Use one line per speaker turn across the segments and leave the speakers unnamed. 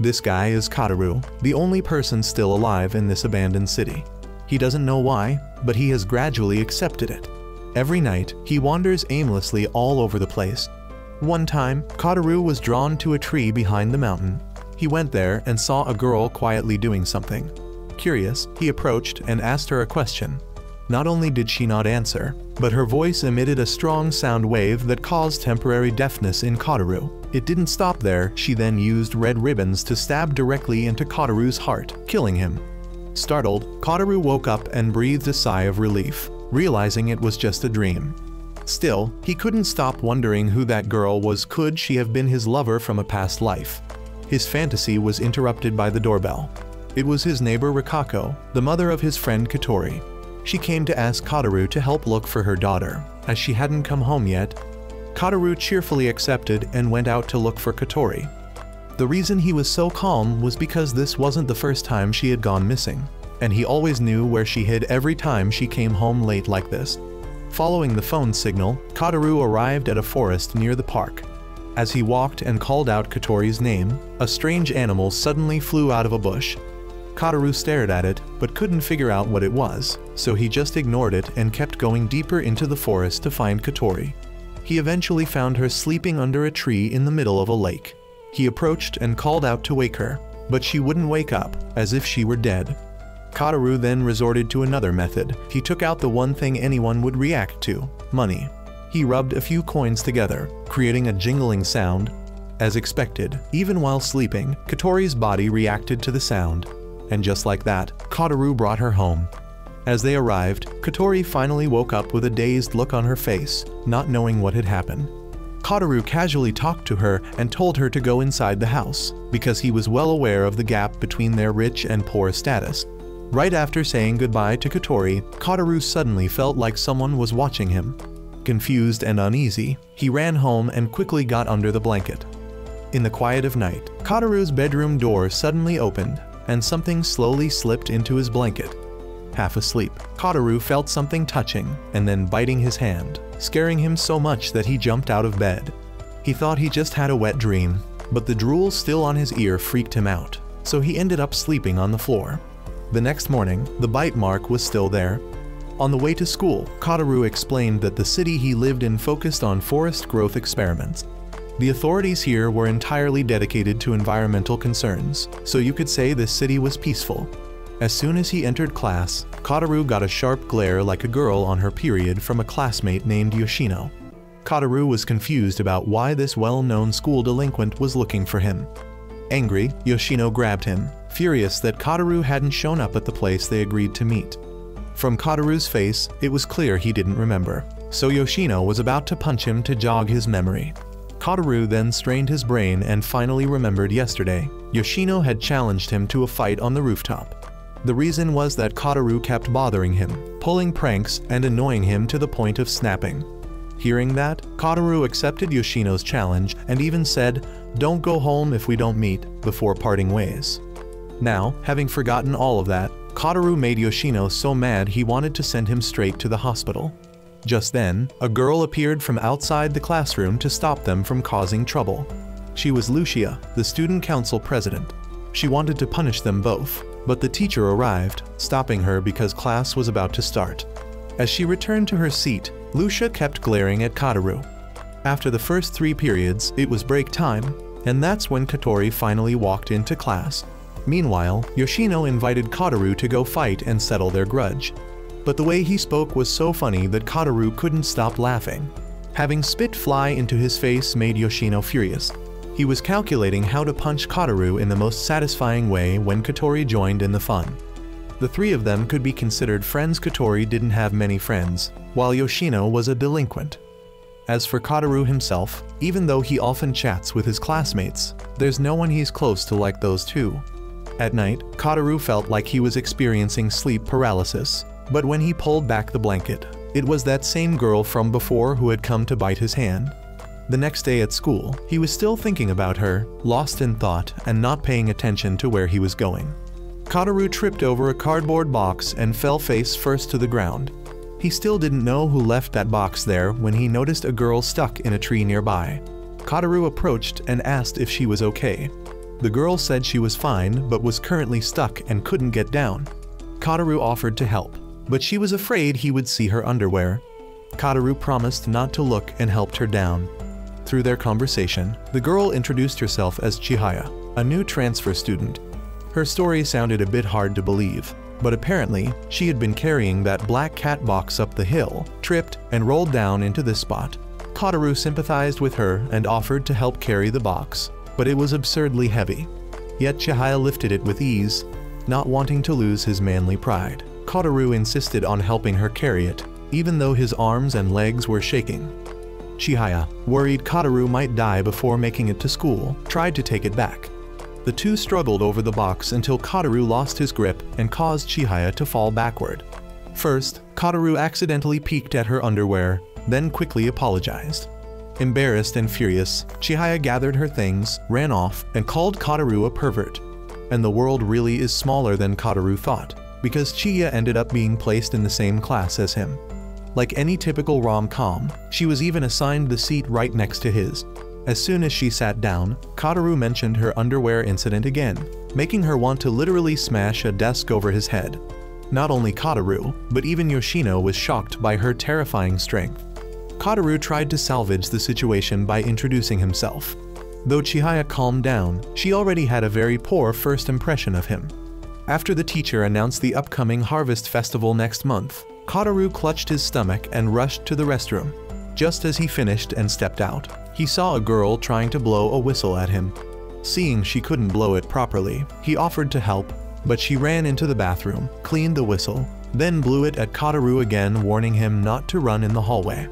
This guy is Kataru, the only person still alive in this abandoned city. He doesn't know why, but he has gradually accepted it. Every night, he wanders aimlessly all over the place. One time, Kataru was drawn to a tree behind the mountain. He went there and saw a girl quietly doing something. Curious, he approached and asked her a question. Not only did she not answer, but her voice emitted a strong sound wave that caused temporary deafness in Kataru. It didn't stop there, she then used red ribbons to stab directly into Kataru's heart, killing him. Startled, Kataru woke up and breathed a sigh of relief, realizing it was just a dream. Still, he couldn't stop wondering who that girl was. Could she have been his lover from a past life? His fantasy was interrupted by the doorbell. It was his neighbor Rikako, the mother of his friend Katori. She came to ask Kataru to help look for her daughter, as she hadn't come home yet. Kataru cheerfully accepted and went out to look for Katori. The reason he was so calm was because this wasn't the first time she had gone missing, and he always knew where she hid every time she came home late like this. Following the phone signal, Kataru arrived at a forest near the park. As he walked and called out Katori's name, a strange animal suddenly flew out of a bush. Kataru stared at it, but couldn't figure out what it was, so he just ignored it and kept going deeper into the forest to find Katori. He eventually found her sleeping under a tree in the middle of a lake. He approached and called out to wake her, but she wouldn't wake up, as if she were dead. Kataru then resorted to another method. He took out the one thing anyone would react to: money. He rubbed a few coins together, creating a jingling sound. As expected, even while sleeping, Katori's body reacted to the sound. And just like that, Kataru brought her home. As they arrived, Katori finally woke up with a dazed look on her face, not knowing what had happened. Kataru casually talked to her and told her to go inside the house, because he was well aware of the gap between their rich and poor status. Right after saying goodbye to Katori, Kataru suddenly felt like someone was watching him. Confused and uneasy, he ran home and quickly got under the blanket. In the quiet of night, Kataru's bedroom door suddenly opened, and something slowly slipped into his blanket. Half asleep, Kataru felt something touching and then biting his hand, scaring him so much that he jumped out of bed. He thought he just had a wet dream, but the drool still on his ear freaked him out, so he ended up sleeping on the floor. The next morning, the bite mark was still there. On the way to school, Kataru explained that the city he lived in focused on forest growth experiments. The authorities here were entirely dedicated to environmental concerns, so you could say this city was peaceful. As soon as he entered class, Kataru got a sharp glare like a girl on her period from a classmate named Yoshino. Kataru was confused about why this well-known school delinquent was looking for him. Angry, Yoshino grabbed him, furious that Kataru hadn't shown up at the place they agreed to meet. From Kataru's face, it was clear he didn't remember, so Yoshino was about to punch him to jog his memory. Kataru then strained his brain and finally remembered yesterday. Yoshino had challenged him to a fight on the rooftop. The reason was that Kataru kept bothering him, pulling pranks and annoying him to the point of snapping. Hearing that, Kataru accepted Yoshino's challenge and even said, "Don't go home if we don't meet," before parting ways. Now, having forgotten all of that, Kataru made Yoshino so mad he wanted to send him straight to the hospital. Just then, a girl appeared from outside the classroom to stop them from causing trouble. She was Lucia, the student council president. She wanted to punish them both, but the teacher arrived, stopping her because class was about to start. As she returned to her seat, Lucia kept glaring at Kataru. After the first 3 periods, it was break time, and that's when Katori finally walked into class. Meanwhile, Yoshino invited Kataru to go fight and settle their grudge. But the way he spoke was so funny that Kataru couldn't stop laughing. Having spit fly into his face made Yoshino furious. He was calculating how to punch Kataru in the most satisfying way when Katori joined in the fun. The 3 of them could be considered friends. Katori didn't have many friends, while Yoshino was a delinquent. As for Kataru himself, even though he often chats with his classmates, there's no one he's close to like those 2. At night, Kataru felt like he was experiencing sleep paralysis. But when he pulled back the blanket, it was that same girl from before who had come to bite his hand. The next day at school, he was still thinking about her, lost in thought and not paying attention to where he was going. Kataru tripped over a cardboard box and fell face first to the ground. He still didn't know who left that box there when he noticed a girl stuck in a tree nearby. Kataru approached and asked if she was okay. The girl said she was fine but was currently stuck and couldn't get down. Kotaru offered to help, but she was afraid he would see her underwear. Kotaru promised not to look and helped her down. Through their conversation, the girl introduced herself as Chihaya, a new transfer student. Her story sounded a bit hard to believe, but apparently, she had been carrying that black cat box up the hill, tripped, and rolled down into this spot. Kotaru sympathized with her and offered to help carry the box, but it was absurdly heavy. Yet Chihaya lifted it with ease, not wanting to lose his manly pride. Kotaru insisted on helping her carry it, even though his arms and legs were shaking. Chihaya, worried Kotaru might die before making it to school, tried to take it back. The two struggled over the box until Kotaru lost his grip and caused Chihaya to fall backward. First, Kotaru accidentally peeked at her underwear, then quickly apologized. Embarrassed and furious, Chihaya gathered her things, ran off, and called Kotaru a pervert. And the world really is smaller than Kotaru thought, because Chihaya ended up being placed in the same class as him. Like any typical rom-com, she was even assigned the seat right next to his. As soon as she sat down, Kotaru mentioned her underwear incident again, making her want to literally smash a desk over his head. Not only Kotaru, but even Yoshino was shocked by her terrifying strength. Kotaru tried to salvage the situation by introducing himself. Though Chihaya calmed down, she already had a very poor first impression of him. After the teacher announced the upcoming Harvest Festival next month, Kotaru clutched his stomach and rushed to the restroom. Just as he finished and stepped out, he saw a girl trying to blow a whistle at him. Seeing she couldn't blow it properly, he offered to help, but she ran into the bathroom, cleaned the whistle, then blew it at Kotaru again, warning him not to run in the hallway.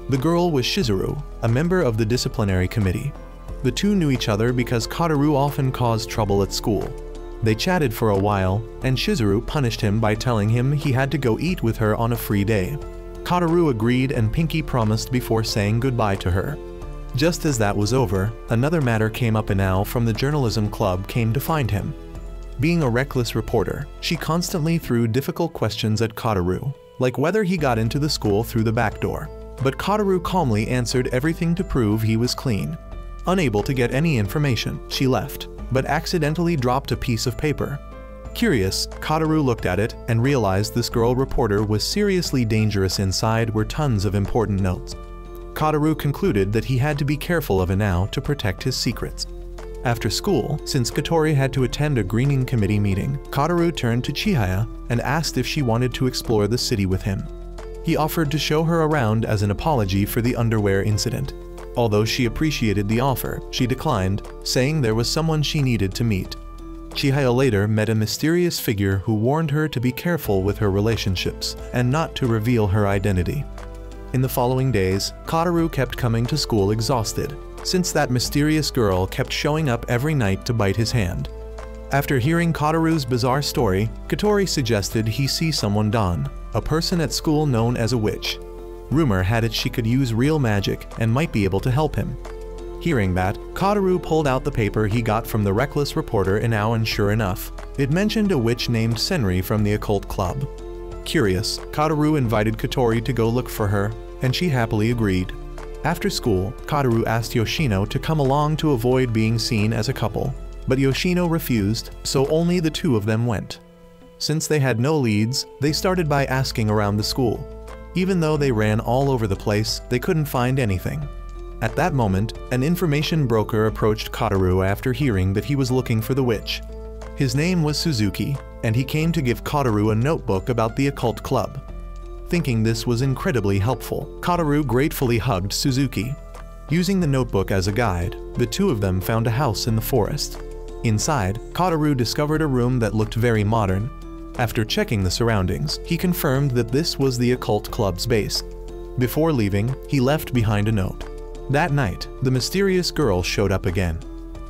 The girl was Shizuru, a member of the disciplinary committee. The two knew each other because Kotaru often caused trouble at school. They chatted for a while, and Shizuru punished him by telling him he had to go eat with her on a free day. Kotaru agreed and Pinky promised before saying goodbye to her. Just as that was over, another matter came up. Inao from the journalism club came to find him. Being a reckless reporter, she constantly threw difficult questions at Kotaru, like whether he got into the school through the back door. But Kotaru calmly answered everything to prove he was clean. Unable to get any information, she left, but accidentally dropped a piece of paper. Curious, Kotaru looked at it and realized this girl reporter was seriously dangerous. Inside were tons of important notes. Kotaru concluded that he had to be careful of Inao to protect his secrets. After school, since Kotori had to attend a greening committee meeting, Kotaru turned to Chihaya and asked if she wanted to explore the city with him. He offered to show her around as an apology for the underwear incident. Although she appreciated the offer, she declined, saying there was someone she needed to meet. Chihaya later met a mysterious figure who warned her to be careful with her relationships and not to reveal her identity. In the following days, Kotaru kept coming to school exhausted, since that mysterious girl kept showing up every night to bite his hand. After hearing Kotaru's bizarre story, Kotori suggested he see someone Don, a person at school known as a witch. Rumor had it she could use real magic and might be able to help him. Hearing that, Kotaru pulled out the paper he got from the reckless reporter Inao, and sure enough, it mentioned a witch named Senri from the occult club. Curious, Kotaru invited Kotori to go look for her, and she happily agreed. After school, Kotaru asked Yoshino to come along to avoid being seen as a couple, but Yoshino refused, so only the two of them went. Since they had no leads, they started by asking around the school. Even though they ran all over the place, they couldn't find anything. At that moment, an information broker approached Kotaru after hearing that he was looking for the witch. His name was Suzuki, and he came to give Kotaru a notebook about the occult club. Thinking this was incredibly helpful, Kotaru gratefully hugged Suzuki. Using the notebook as a guide, the two of them found a house in the forest. Inside, Kotaru discovered a room that looked very modern. After checking the surroundings, he confirmed that this was the occult club's base. Before leaving, he left behind a note. That night, the mysterious girl showed up again.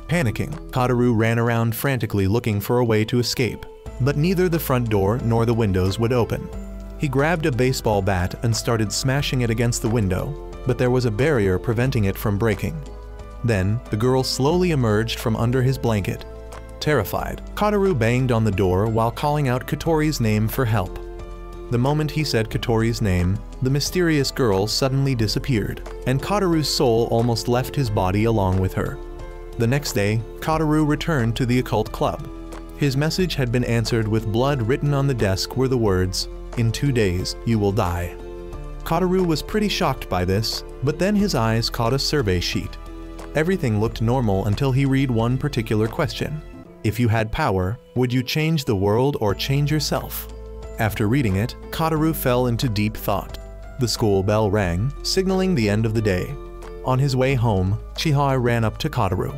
Panicking, Kotaru ran around frantically looking for a way to escape, but neither the front door nor the windows would open. He grabbed a baseball bat and started smashing it against the window, but there was a barrier preventing it from breaking. Then, the girl slowly emerged from under his blanket. Terrified, Kotaru banged on the door while calling out Kotori's name for help. The moment he said Kotori's name, the mysterious girl suddenly disappeared, and Kotaru's soul almost left his body along with her. The next day, Kataru returned to the occult club. His message had been answered with blood written on the desk were the words, "In 2 days, you will die." Kataru was pretty shocked by this, but then his eyes caught a survey sheet. Everything looked normal until he read one particular question. If you had power, would you change the world or change yourself? After reading it, Kataru fell into deep thought. The school bell rang, signaling the end of the day. On his way home, Chihaya ran up to Kataru.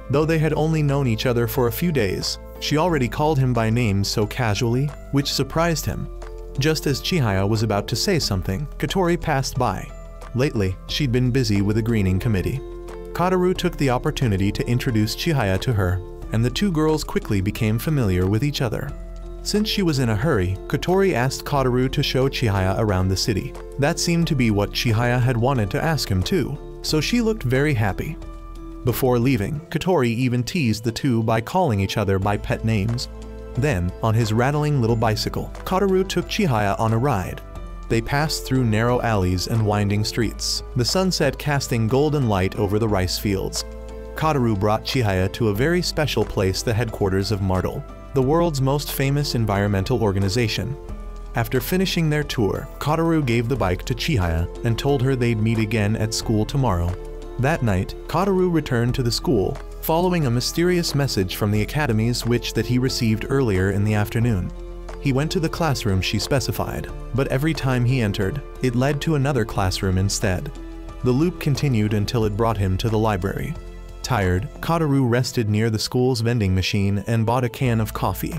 Though they had only known each other for a few days, she already called him by name so casually, which surprised him. Just as Chihaya was about to say something, Katori passed by. Lately, she'd been busy with a greening committee. Kataru took the opportunity to introduce Chihaya to her, and the two girls quickly became familiar with each other. Since she was in a hurry, Katori asked Kataru to show Chihaya around the city. That seemed to be what Chihaya had wanted to ask him too, so she looked very happy. Before leaving, Katori even teased the two by calling each other by pet names. Then, on his rattling little bicycle, Kataru took Chihaya on a ride. They passed through narrow alleys and winding streets, the sunset casting golden light over the rice fields. Kataru brought Chihaya to a very special place, the headquarters of Martel, the world's most famous environmental organization. After finishing their tour, Kataru gave the bike to Chihaya and told her they'd meet again at school tomorrow. That night, Kataru returned to the school, following a mysterious message from the academy's witch that he received earlier in the afternoon. He went to the classroom she specified, but every time he entered, it led to another classroom instead. The loop continued until it brought him to the library. Tired, Kataru rested near the school's vending machine and bought a can of coffee.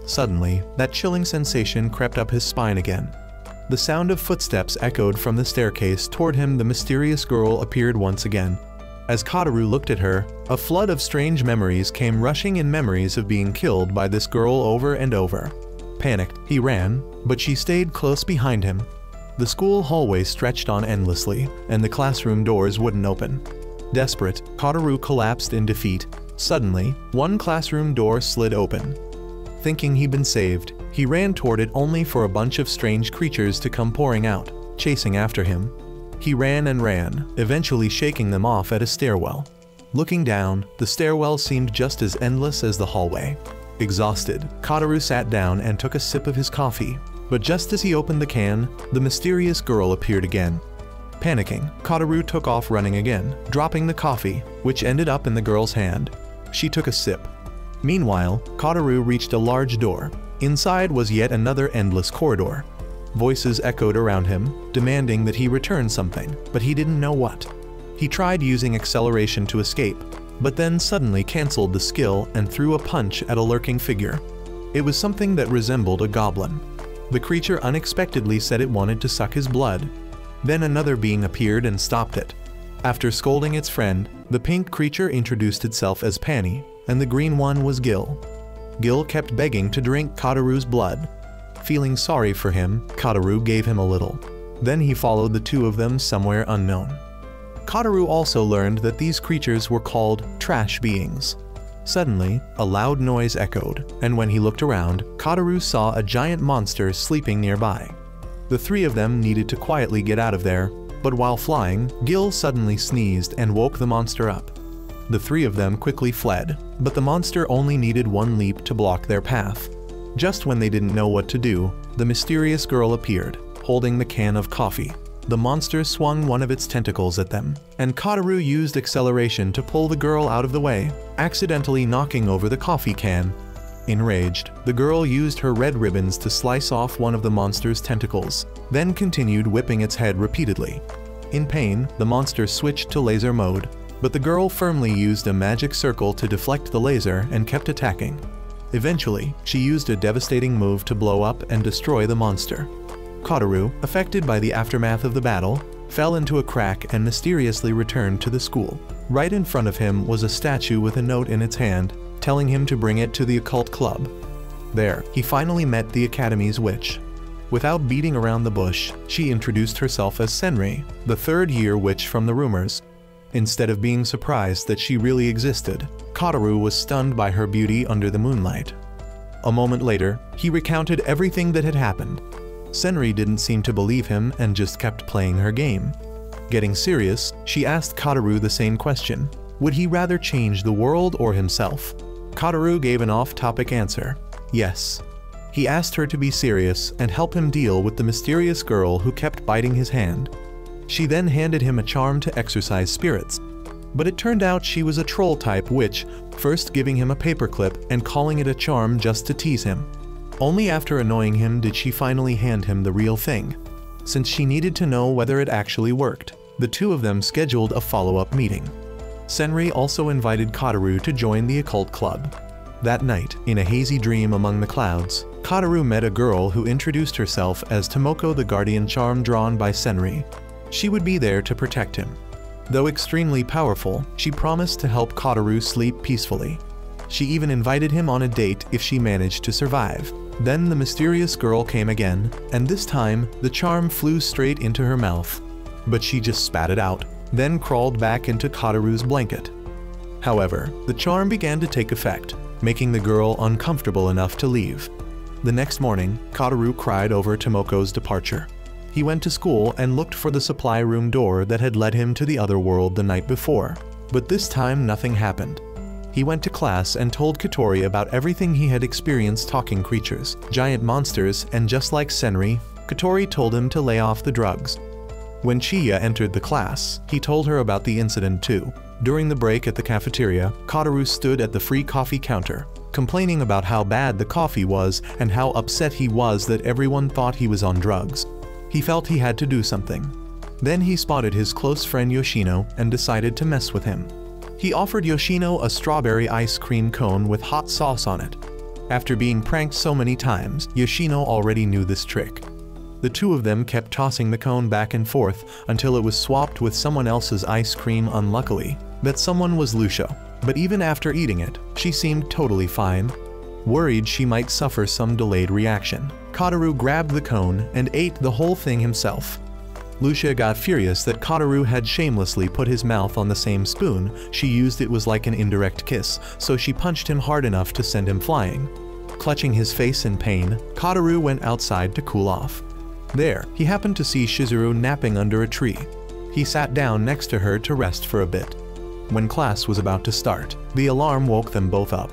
Suddenly, that chilling sensation crept up his spine again. The sound of footsteps echoed from the staircase toward him. The mysterious girl appeared once again. As Kataru looked at her, a flood of strange memories came rushing in, memories of being killed by this girl over and over. Panicked, he ran, but she stayed close behind him. The school hallway stretched on endlessly, and the classroom doors wouldn't open. Desperate, Kataru collapsed in defeat. Suddenly, one classroom door slid open. Thinking he'd been saved, he ran toward it only for a bunch of strange creatures to come pouring out, chasing after him. He ran and ran, eventually shaking them off at a stairwell. Looking down, the stairwell seemed just as endless as the hallway. Exhausted, Kataru sat down and took a sip of his coffee, but just as he opened the can, the mysterious girl appeared again. Panicking, Kataru took off running again, dropping the coffee, which ended up in the girl's hand. She took a sip. Meanwhile, Kataru reached a large door. Inside was yet another endless corridor. Voices echoed around him, demanding that he return something, but he didn't know what. He tried using acceleration to escape, but then suddenly cancelled the skill and threw a punch at a lurking figure. It was something that resembled a goblin. The creature unexpectedly said it wanted to suck his blood. Then another being appeared and stopped it. After scolding its friend, the pink creature introduced itself as Pani, and the green one was Gil. Gil kept begging to drink Kataru's blood. Feeling sorry for him, Kataru gave him a little. Then he followed the two of them somewhere unknown. Kataru also learned that these creatures were called trash beings. Suddenly, a loud noise echoed, and when he looked around, Kataru saw a giant monster sleeping nearby. The three of them needed to quietly get out of there, but while flying, Gil suddenly sneezed and woke the monster up. The three of them quickly fled, but the monster only needed one leap to block their path. Just when they didn't know what to do, the mysterious girl appeared, holding the can of coffee. The monster swung one of its tentacles at them, and Kataru used acceleration to pull the girl out of the way, accidentally knocking over the coffee can. Enraged, the girl used her red ribbons to slice off one of the monster's tentacles, then continued whipping its head repeatedly. In pain, the monster switched to laser mode, but the girl firmly used a magic circle to deflect the laser and kept attacking. Eventually, she used a devastating move to blow up and destroy the monster. Kataru, affected by the aftermath of the battle, fell into a crack and mysteriously returned to the school. Right in front of him was a statue with a note in its hand, telling him to bring it to the occult club. There, he finally met the academy's witch. Without beating around the bush, she introduced herself as Senri, the third-year witch from the rumors. Instead of being surprised that she really existed, Kataru was stunned by her beauty under the moonlight. A moment later, he recounted everything that had happened. Senri didn't seem to believe him and just kept playing her game. Getting serious, she asked Kataru the same question. Would he rather change the world or himself? Kotaru gave an off-topic answer. Yes. He asked her to be serious and help him deal with the mysterious girl who kept biting his hand. She then handed him a charm to exorcise spirits. But it turned out she was a troll-type witch, first giving him a paperclip and calling it a charm just to tease him. Only after annoying him did she finally hand him the real thing. Since she needed to know whether it actually worked, the two of them scheduled a follow-up meeting. Senri also invited Kotaru to join the occult club. That night, in a hazy dream among the clouds, Kotaru met a girl who introduced herself as Tomoko, the guardian charm drawn by Senri. She would be there to protect him. Though extremely powerful, she promised to help Kotaru sleep peacefully. She even invited him on a date if she managed to survive. Then the mysterious girl came again, and this time, the charm flew straight into her mouth. But she just spat it out, then crawled back into Kotaru's blanket. However, the charm began to take effect, making the girl uncomfortable enough to leave. The next morning, Kotaru cried over Tomoko's departure. He went to school and looked for the supply room door that had led him to the other world the night before, but this time nothing happened. He went to class and told Kotori about everything he had experienced: talking creatures, giant monsters, and just like Senri, Kotori told him to lay off the drugs. When Chiya entered the class, he told her about the incident too. During the break at the cafeteria, Kotaru stood at the free coffee counter, complaining about how bad the coffee was and how upset he was that everyone thought he was on drugs. He felt he had to do something. Then he spotted his close friend Yoshino and decided to mess with him. He offered Yoshino a strawberry ice cream cone with hot sauce on it. After being pranked so many times, Yoshino already knew this trick. The two of them kept tossing the cone back and forth until it was swapped with someone else's ice cream. Unluckily, that someone was Lucia, but even after eating it, she seemed totally fine. Worried she might suffer some delayed reaction, Kotaru grabbed the cone and ate the whole thing himself. Lucia got furious that Kotaru had shamelessly put his mouth on the same spoon she used. It was like an indirect kiss, so she punched him hard enough to send him flying. Clutching his face in pain, Kotaru went outside to cool off. There, he happened to see Shizuru napping under a tree. He sat down next to her to rest for a bit. When class was about to start, the alarm woke them both up.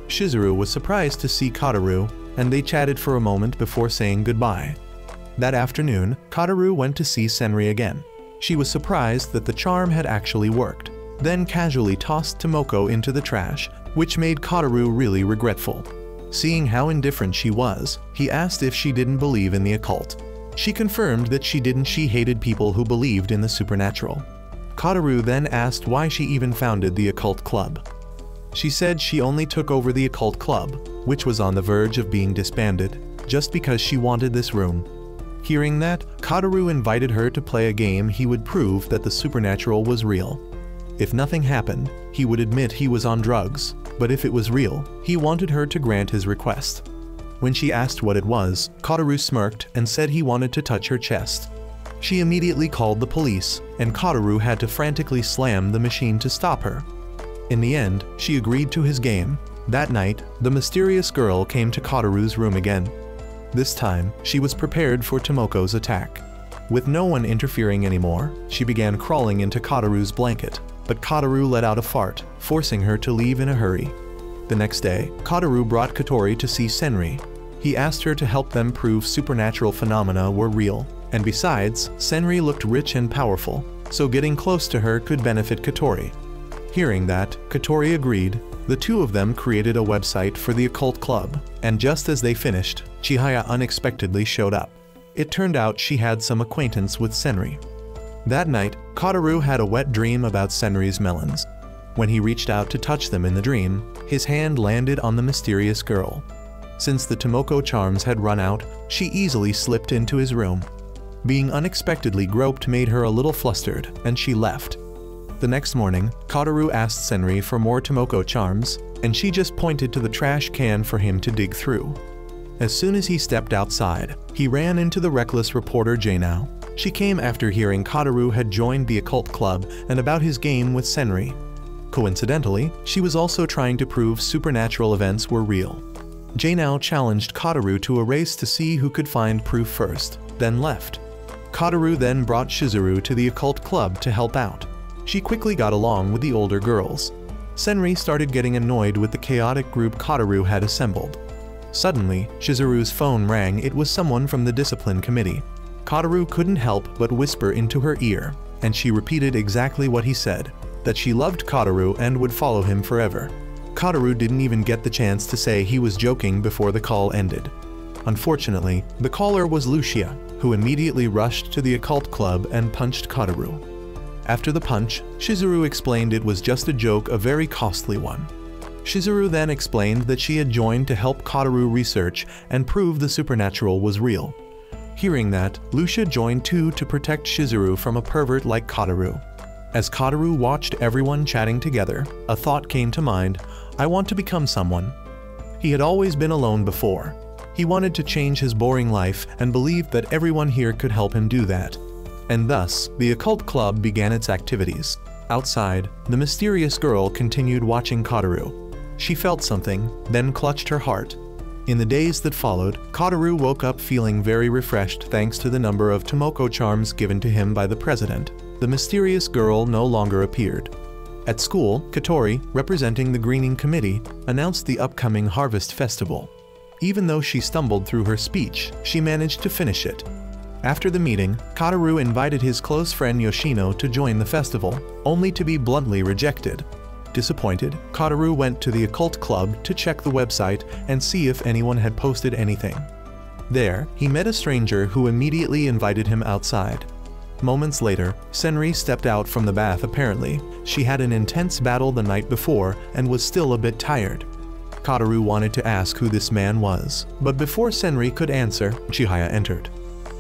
Shizuru was surprised to see Kotaru, and they chatted for a moment before saying goodbye. That afternoon, Kotaru went to see Senri again. She was surprised that the charm had actually worked, then casually tossed Tomoko into the trash, which made Kotaru really regretful. Seeing how indifferent she was, he asked if she didn't believe in the occult. She confirmed that she didn't. She hated people who believed in the supernatural. Kotaru then asked why she even founded the occult club. She said she only took over the occult club, which was on the verge of being disbanded, just because she wanted this room. Hearing that, Kotaru invited her to play a game he would prove that the supernatural was real. If nothing happened, he would admit he was on drugs, but if it was real, he wanted her to grant his request. When she asked what it was, Kotaru smirked and said he wanted to touch her chest. She immediately called the police, and Kotaru had to frantically slam the machine to stop her. In the end, she agreed to his game. That night, the mysterious girl came to Kotaru's room again. This time, she was prepared for Tomoko's attack. With no one interfering anymore, she began crawling into Kotaru's blanket, but Kotaru let out a fart, forcing her to leave in a hurry. The next day, Kotaru brought Kotori to see Senri. He asked her to help them prove supernatural phenomena were real, and besides, Senri looked rich and powerful, so getting close to her could benefit Kotori. Hearing that, Kotori agreed. The two of them created a website for the occult club, and just as they finished, Chihaya unexpectedly showed up. It turned out she had some acquaintance with Senri. That night, Kotaru had a wet dream about Senri's melons. When he reached out to touch them in the dream, his hand landed on the mysterious girl. Since the Tomoko charms had run out, she easily slipped into his room. Being unexpectedly groped made her a little flustered, and she left. The next morning, Kotaru asked Senri for more Tomoko charms, and she just pointed to the trash can for him to dig through. As soon as he stepped outside, he ran into the reckless reporter Jainao. She came after hearing Kotaru had joined the occult club and about his game with Senri. Coincidentally, she was also trying to prove supernatural events were real. Jainao challenged Kotaru to a race to see who could find proof first, then left. Kotaru then brought Shizuru to the occult club to help out. she quickly got along with the older girls. Senri started getting annoyed with the chaotic group Kataru had assembled. Suddenly, Shizuru's phone rang. It was someone from the discipline committee. Kataru couldn't help but whisper into her ear, and she repeated exactly what he said, that she loved Kataru and would follow him forever. Kataru didn't even get the chance to say he was joking before the call ended. Unfortunately, the caller was Lucia, who immediately rushed to the occult club and punched Kataru. After the punch, Shizuru explained it was just a joke, a very costly one. Shizuru then explained that she had joined to help Kataru research and prove the supernatural was real. Hearing that, Lucia joined too to protect Shizuru from a pervert like Kataru. As Kataru watched everyone chatting together, a thought came to mind: I want to become someone. He had always been alone before. He wanted to change his boring life and believed that everyone here could help him do that. And thus, the occult club began its activities. Outside, the mysterious girl continued watching Kataru. She felt something, then clutched her heart. In the days that followed, Kataru woke up feeling very refreshed thanks to the number of Tomoko charms given to him by the president. The mysterious girl no longer appeared. At school, Katori, representing the Greening Committee, announced the upcoming Harvest Festival. Even though she stumbled through her speech, she managed to finish it. After the meeting, Kataru invited his close friend Yoshino to join the festival, only to be bluntly rejected. Disappointed, Kataru went to the occult club to check the website and see if anyone had posted anything. There, he met a stranger who immediately invited him outside. Moments later, Senri stepped out from the bath. Apparently, she had an intense battle the night before and was still a bit tired. Kataru wanted to ask who this man was, but before Senri could answer, Chihaya entered.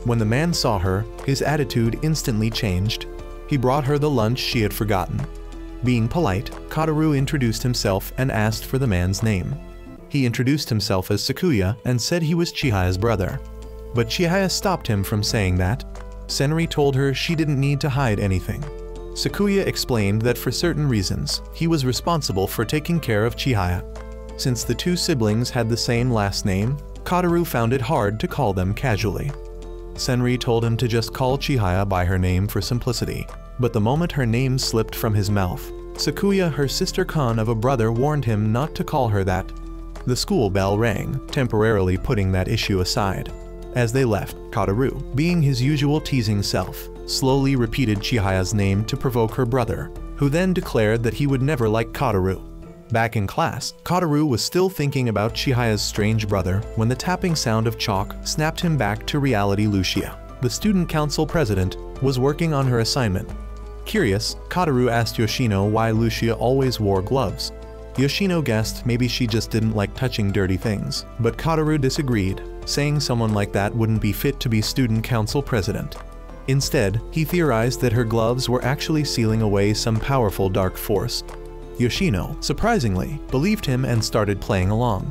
When the man saw her, his attitude instantly changed. He brought her the lunch she had forgotten. Being polite, Kataru introduced himself and asked for the man's name. He introduced himself as Sakuya and said he was Chihaya's brother. But Chihaya stopped him from saying that. Senri told her she didn't need to hide anything. Sakuya explained that for certain reasons, he was responsible for taking care of Chihaya. Since the two siblings had the same last name, Kataru found it hard to call them casually. Senri told him to just call Chihaya by her name for simplicity, but the moment her name slipped from his mouth, Sakuya, her sister Kan of a brother, warned him not to call her that. The school bell rang, temporarily putting that issue aside. As they left, Kataru, being his usual teasing self, slowly repeated Chihaya's name to provoke her brother, who then declared that he would never like Kataru. Back in class, Kataru was still thinking about Chihaya's strange brother when the tapping sound of chalk snapped him back to reality. Lucia, the student council president, was working on her assignment. Curious, Kataru asked Yoshino why Lucia always wore gloves. Yoshino guessed maybe she just didn't like touching dirty things, but Kataru disagreed, saying someone like that wouldn't be fit to be student council president. Instead, he theorized that her gloves were actually sealing away some powerful dark force. Yoshino, surprisingly, believed him and started playing along.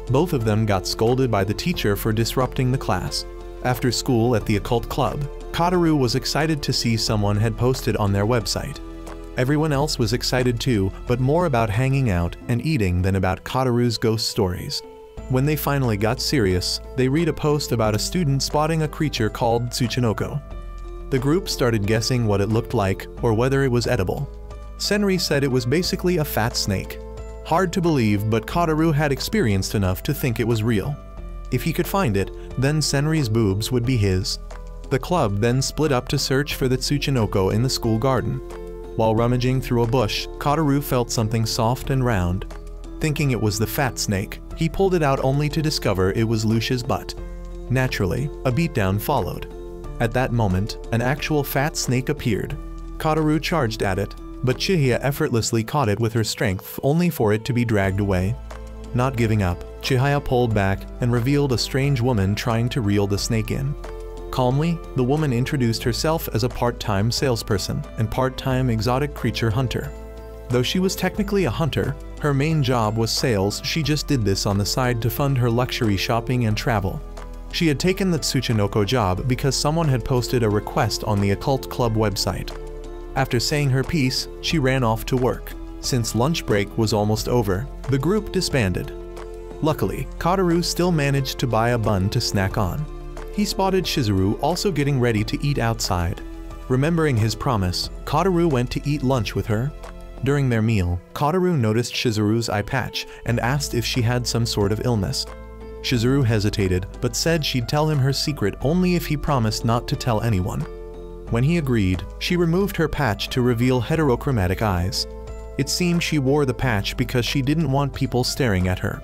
Both of them got scolded by the teacher for disrupting the class. After school at the occult club, Kataru was excited to see someone had posted on their website. Everyone else was excited too, but more about hanging out and eating than about Kataru's ghost stories. When they finally got serious, they read a post about a student spotting a creature called Tsuchinoko. The group started guessing what it looked like or whether it was edible. Senri said it was basically a fat snake. Hard to believe, but Kataru had experienced enough to think it was real. If he could find it, then Senri's boobs would be his. The club then split up to search for the Tsuchinoko in the school garden. While rummaging through a bush, Kataru felt something soft and round. Thinking it was the fat snake, he pulled it out only to discover it was Lucia's butt. Naturally, a beatdown followed. At that moment, an actual fat snake appeared. Kataru charged at it, but Chihaya effortlessly caught it with her strength only for it to be dragged away. Not giving up, Chihaya pulled back and revealed a strange woman trying to reel the snake in. Calmly, the woman introduced herself as a part-time salesperson and part-time exotic creature hunter. Though she was technically a hunter, her main job was sales. She just did this on the side to fund her luxury shopping and travel. She had taken the Tsuchinoko job because someone had posted a request on the occult club website. After saying her piece, she ran off to work. Since lunch break was almost over, the group disbanded. Luckily, Kataru still managed to buy a bun to snack on. He spotted Shizuru also getting ready to eat outside. Remembering his promise, Kotaru went to eat lunch with her. During their meal, Kotaru noticed Shizuru's eye patch and asked if she had some sort of illness. Shizuru hesitated, but said she'd tell him her secret only if he promised not to tell anyone. When he agreed, she removed her patch to reveal heterochromatic eyes. It seemed she wore the patch because she didn't want people staring at her.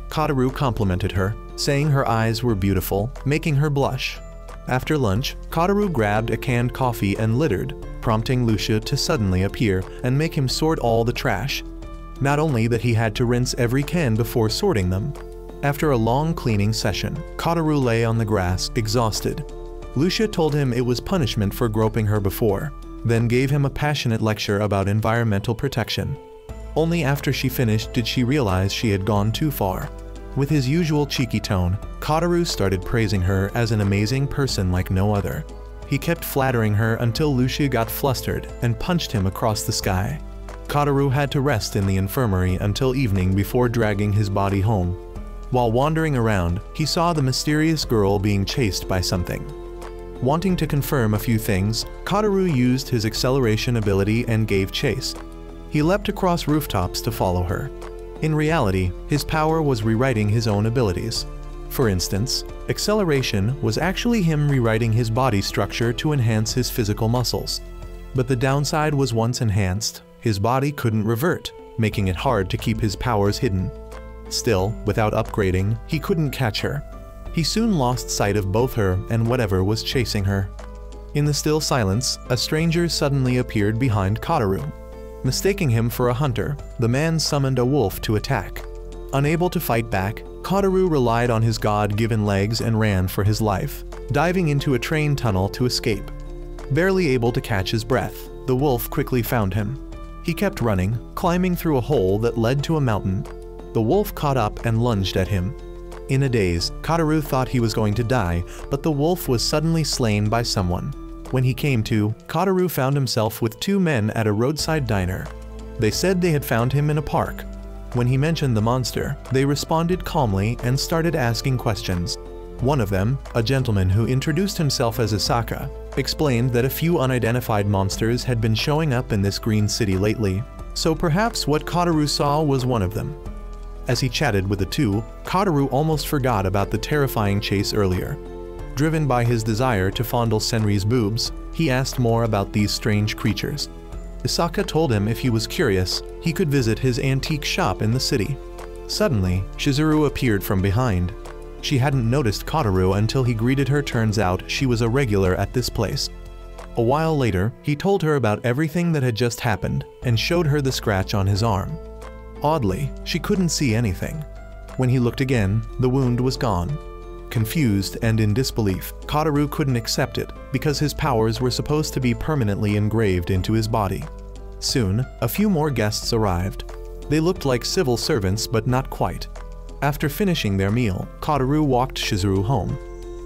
Kotaru complimented her, saying her eyes were beautiful, making her blush. After lunch, Kotaru grabbed a canned coffee and littered, prompting Lucia to suddenly appear and make him sort all the trash. Not only that he had to rinse every can before sorting them. After a long cleaning session, Kotaru lay on the grass, exhausted. Lucia told him it was punishment for groping her before, then gave him a passionate lecture about environmental protection. Only after she finished did she realize she had gone too far. With his usual cheeky tone, Kotaru started praising her as an amazing person like no other. He kept flattering her until Lucia got flustered and punched him across the sky. Kotaru had to rest in the infirmary until evening before dragging his body home. While wandering around, he saw the mysterious girl being chased by something. Wanting to confirm a few things, Kotaru used his acceleration ability and gave chase. He leapt across rooftops to follow her. In reality, his power was rewriting his own abilities. For instance, acceleration was actually him rewriting his body structure to enhance his physical muscles. But the downside was once enhanced, his body couldn't revert, making it hard to keep his powers hidden. Still, without upgrading, he couldn't catch her. He soon lost sight of both her and whatever was chasing her. In the still silence, a stranger suddenly appeared behind Kotaru. Mistaking him for a hunter, the man summoned a wolf to attack. Unable to fight back, Kotaru relied on his god-given legs and ran for his life, diving into a train tunnel to escape. Barely able to catch his breath, the wolf quickly found him. He kept running, climbing through a hole that led to a mountain. The wolf caught up and lunged at him. In a daze, Kotaru thought he was going to die, but the wolf was suddenly slain by someone. When he came to, Kotaru found himself with two men at a roadside diner. They said they had found him in a park. When he mentioned the monster, they responded calmly and started asking questions. One of them, a gentleman who introduced himself as Isaka, explained that a few unidentified monsters had been showing up in this green city lately, so perhaps what Kotaru saw was one of them. As he chatted with the two, Kotaru almost forgot about the terrifying chase earlier. Driven by his desire to fondle Senri's boobs, he asked more about these strange creatures. Isaka told him if he was curious, he could visit his antique shop in the city. Suddenly, Shizuru appeared from behind. She hadn't noticed Kotaru until he greeted her. Turns out she was a regular at this place. A while later, he told her about everything that had just happened and showed her the scratch on his arm. Oddly, she couldn't see anything. When he looked again, the wound was gone. Confused and in disbelief, Kotaru couldn't accept it because his powers were supposed to be permanently engraved into his body. Soon, a few more guests arrived. They looked like civil servants but not quite. After finishing their meal, Kotaru walked Shizuru home.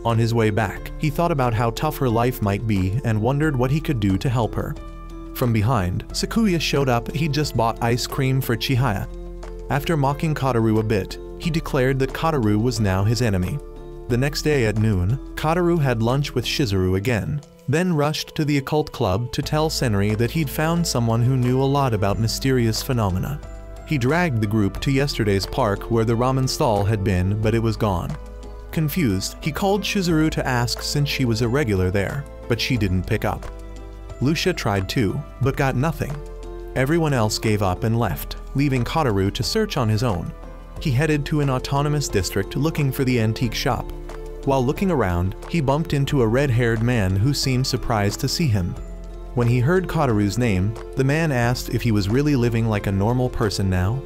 On his way back, he thought about how tough her life might be and wondered what he could do to help her. From behind, Sakuya showed up. He'd just bought ice cream for Chihaya. After mocking Kotaru a bit, he declared that Kotaru was now his enemy. The next day at noon, Kotaru had lunch with Shizuru again, then rushed to the occult club to tell Senri that he'd found someone who knew a lot about mysterious phenomena. He dragged the group to yesterday's park where the ramen stall had been, but it was gone. Confused, he called Shizuru to ask since she was a regular there, but she didn't pick up. Lucia tried too, but got nothing. Everyone else gave up and left, leaving Kotaru to search on his own. He headed to an autonomous district looking for the antique shop. While looking around, he bumped into a red-haired man who seemed surprised to see him. When he heard Kotaru's name, the man asked if he was really living like a normal person now.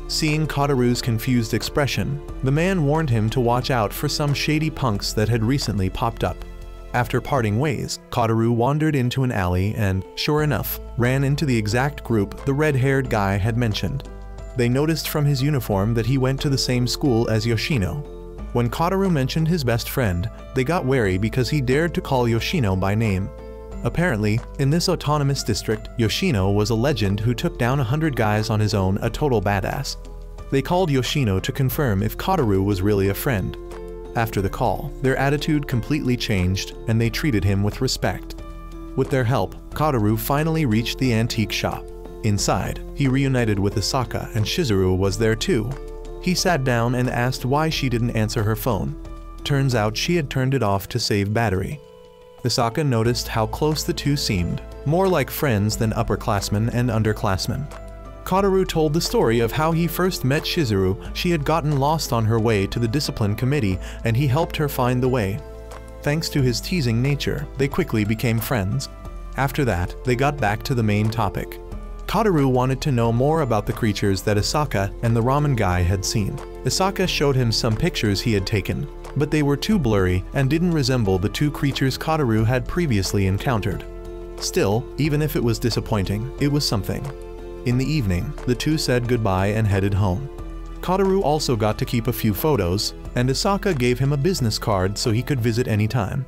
Seeing Kotaru's confused expression, the man warned him to watch out for some shady punks that had recently popped up. After parting ways, Kotaru wandered into an alley and, sure enough, ran into the exact group the red-haired guy had mentioned. They noticed from his uniform that he went to the same school as Yoshino. When Kotaru mentioned his best friend, they got wary because he dared to call Yoshino by name. Apparently, in this autonomous district, Yoshino was a legend who took down 100 guys on his own, a total badass. They called Yoshino to confirm if Kotaru was really a friend. After the call, their attitude completely changed and they treated him with respect. With their help, Kataru finally reached the antique shop. Inside, he reunited with Asaka and Shizuru was there too. He sat down and asked why she didn't answer her phone. Turns out she had turned it off to save battery. Asaka noticed how close the two seemed, more like friends than upperclassmen and underclassmen. Kataru told the story of how he first met Shizuru. She had gotten lost on her way to the discipline committee and he helped her find the way. Thanks to his teasing nature, they quickly became friends. After that, they got back to the main topic. Kataru wanted to know more about the creatures that Asaka and the ramen guy had seen. Asaka showed him some pictures he had taken, but they were too blurry and didn't resemble the two creatures Kataru had previously encountered. Still, even if it was disappointing, it was something. In the evening, the two said goodbye and headed home. Kataru also got to keep a few photos, and Asaka gave him a business card so he could visit anytime.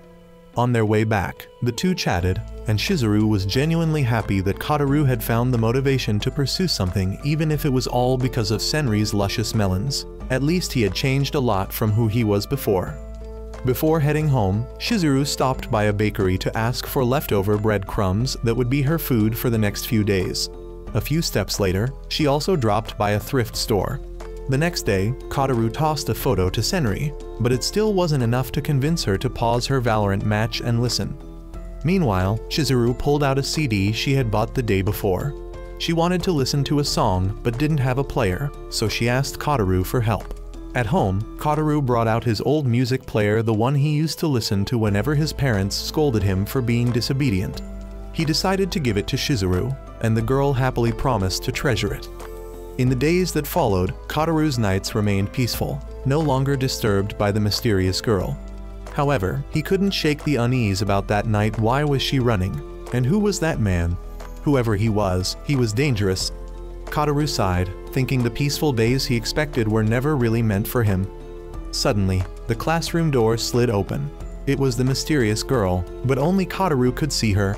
On their way back, the two chatted, and Shizuru was genuinely happy that Kataru had found the motivation to pursue something even if it was all because of Senri's luscious melons. At least he had changed a lot from who he was before. Before heading home, Shizuru stopped by a bakery to ask for leftover breadcrumbs that would be her food for the next few days. A few steps later, she also dropped by a thrift store. The next day, Kataru tossed a photo to Senri, but it still wasn't enough to convince her to pause her Valorant match and listen. Meanwhile, Shizuru pulled out a CD she had bought the day before. She wanted to listen to a song but didn't have a player, so she asked Kataru for help. At home, Kataru brought out his old music player, the one he used to listen to whenever his parents scolded him for being disobedient. He decided to give it to Shizuru, and the girl happily promised to treasure it. In the days that followed, Kataru's nights remained peaceful, no longer disturbed by the mysterious girl. However, he couldn't shake the unease about that night. Why was she running? And who was that man? Whoever he was dangerous. Kataru sighed, thinking the peaceful days he expected were never really meant for him. Suddenly, the classroom door slid open. It was the mysterious girl, but only Kataru could see her.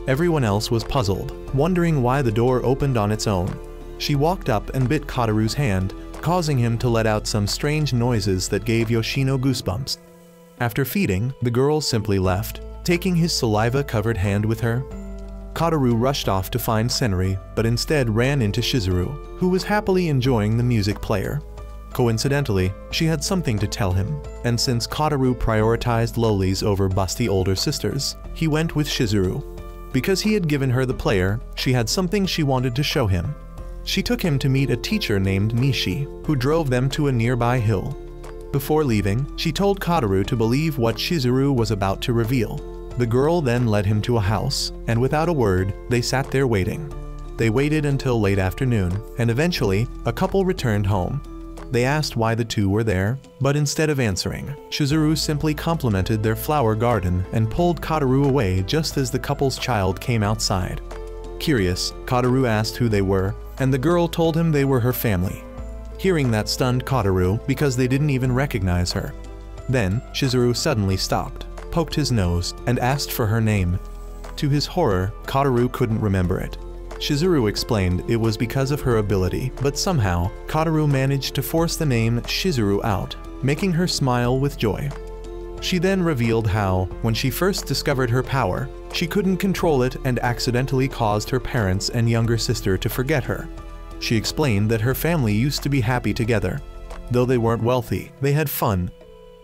Everyone else was puzzled, wondering why the door opened on its own. She walked up and bit Kataru's hand, causing him to let out some strange noises that gave Yoshino goosebumps. After feeding, the girl simply left, taking his saliva-covered hand with her. Kataru rushed off to find Senri, but instead ran into Shizuru, who was happily enjoying the music player. Coincidentally, she had something to tell him, and since Kataru prioritized lolis over busty older sisters, he went with Shizuru. Because he had given her the player, she had something she wanted to show him. She took him to meet a teacher named Nishi, who drove them to a nearby hill. Before leaving, she told Kataru to believe what Shizuru was about to reveal. The girl then led him to a house, and without a word, they sat there waiting. They waited until late afternoon, and eventually, a couple returned home. They asked why the two were there, but instead of answering, Shizuru simply complimented their flower garden and pulled Kataru away just as the couple's child came outside. Curious, Kataru asked who they were, and the girl told him they were her family. Hearing that stunned Kataru because they didn't even recognize her. Then, Shizuru suddenly stopped, poked his nose, and asked for her name. To his horror, Kataru couldn't remember it. Shizuru explained it was because of her ability, but somehow, Kataru managed to force the name Shizuru out, making her smile with joy. She then revealed how, when she first discovered her power, she couldn't control it and accidentally caused her parents and younger sister to forget her. She explained that her family used to be happy together. Though they weren't wealthy, they had fun.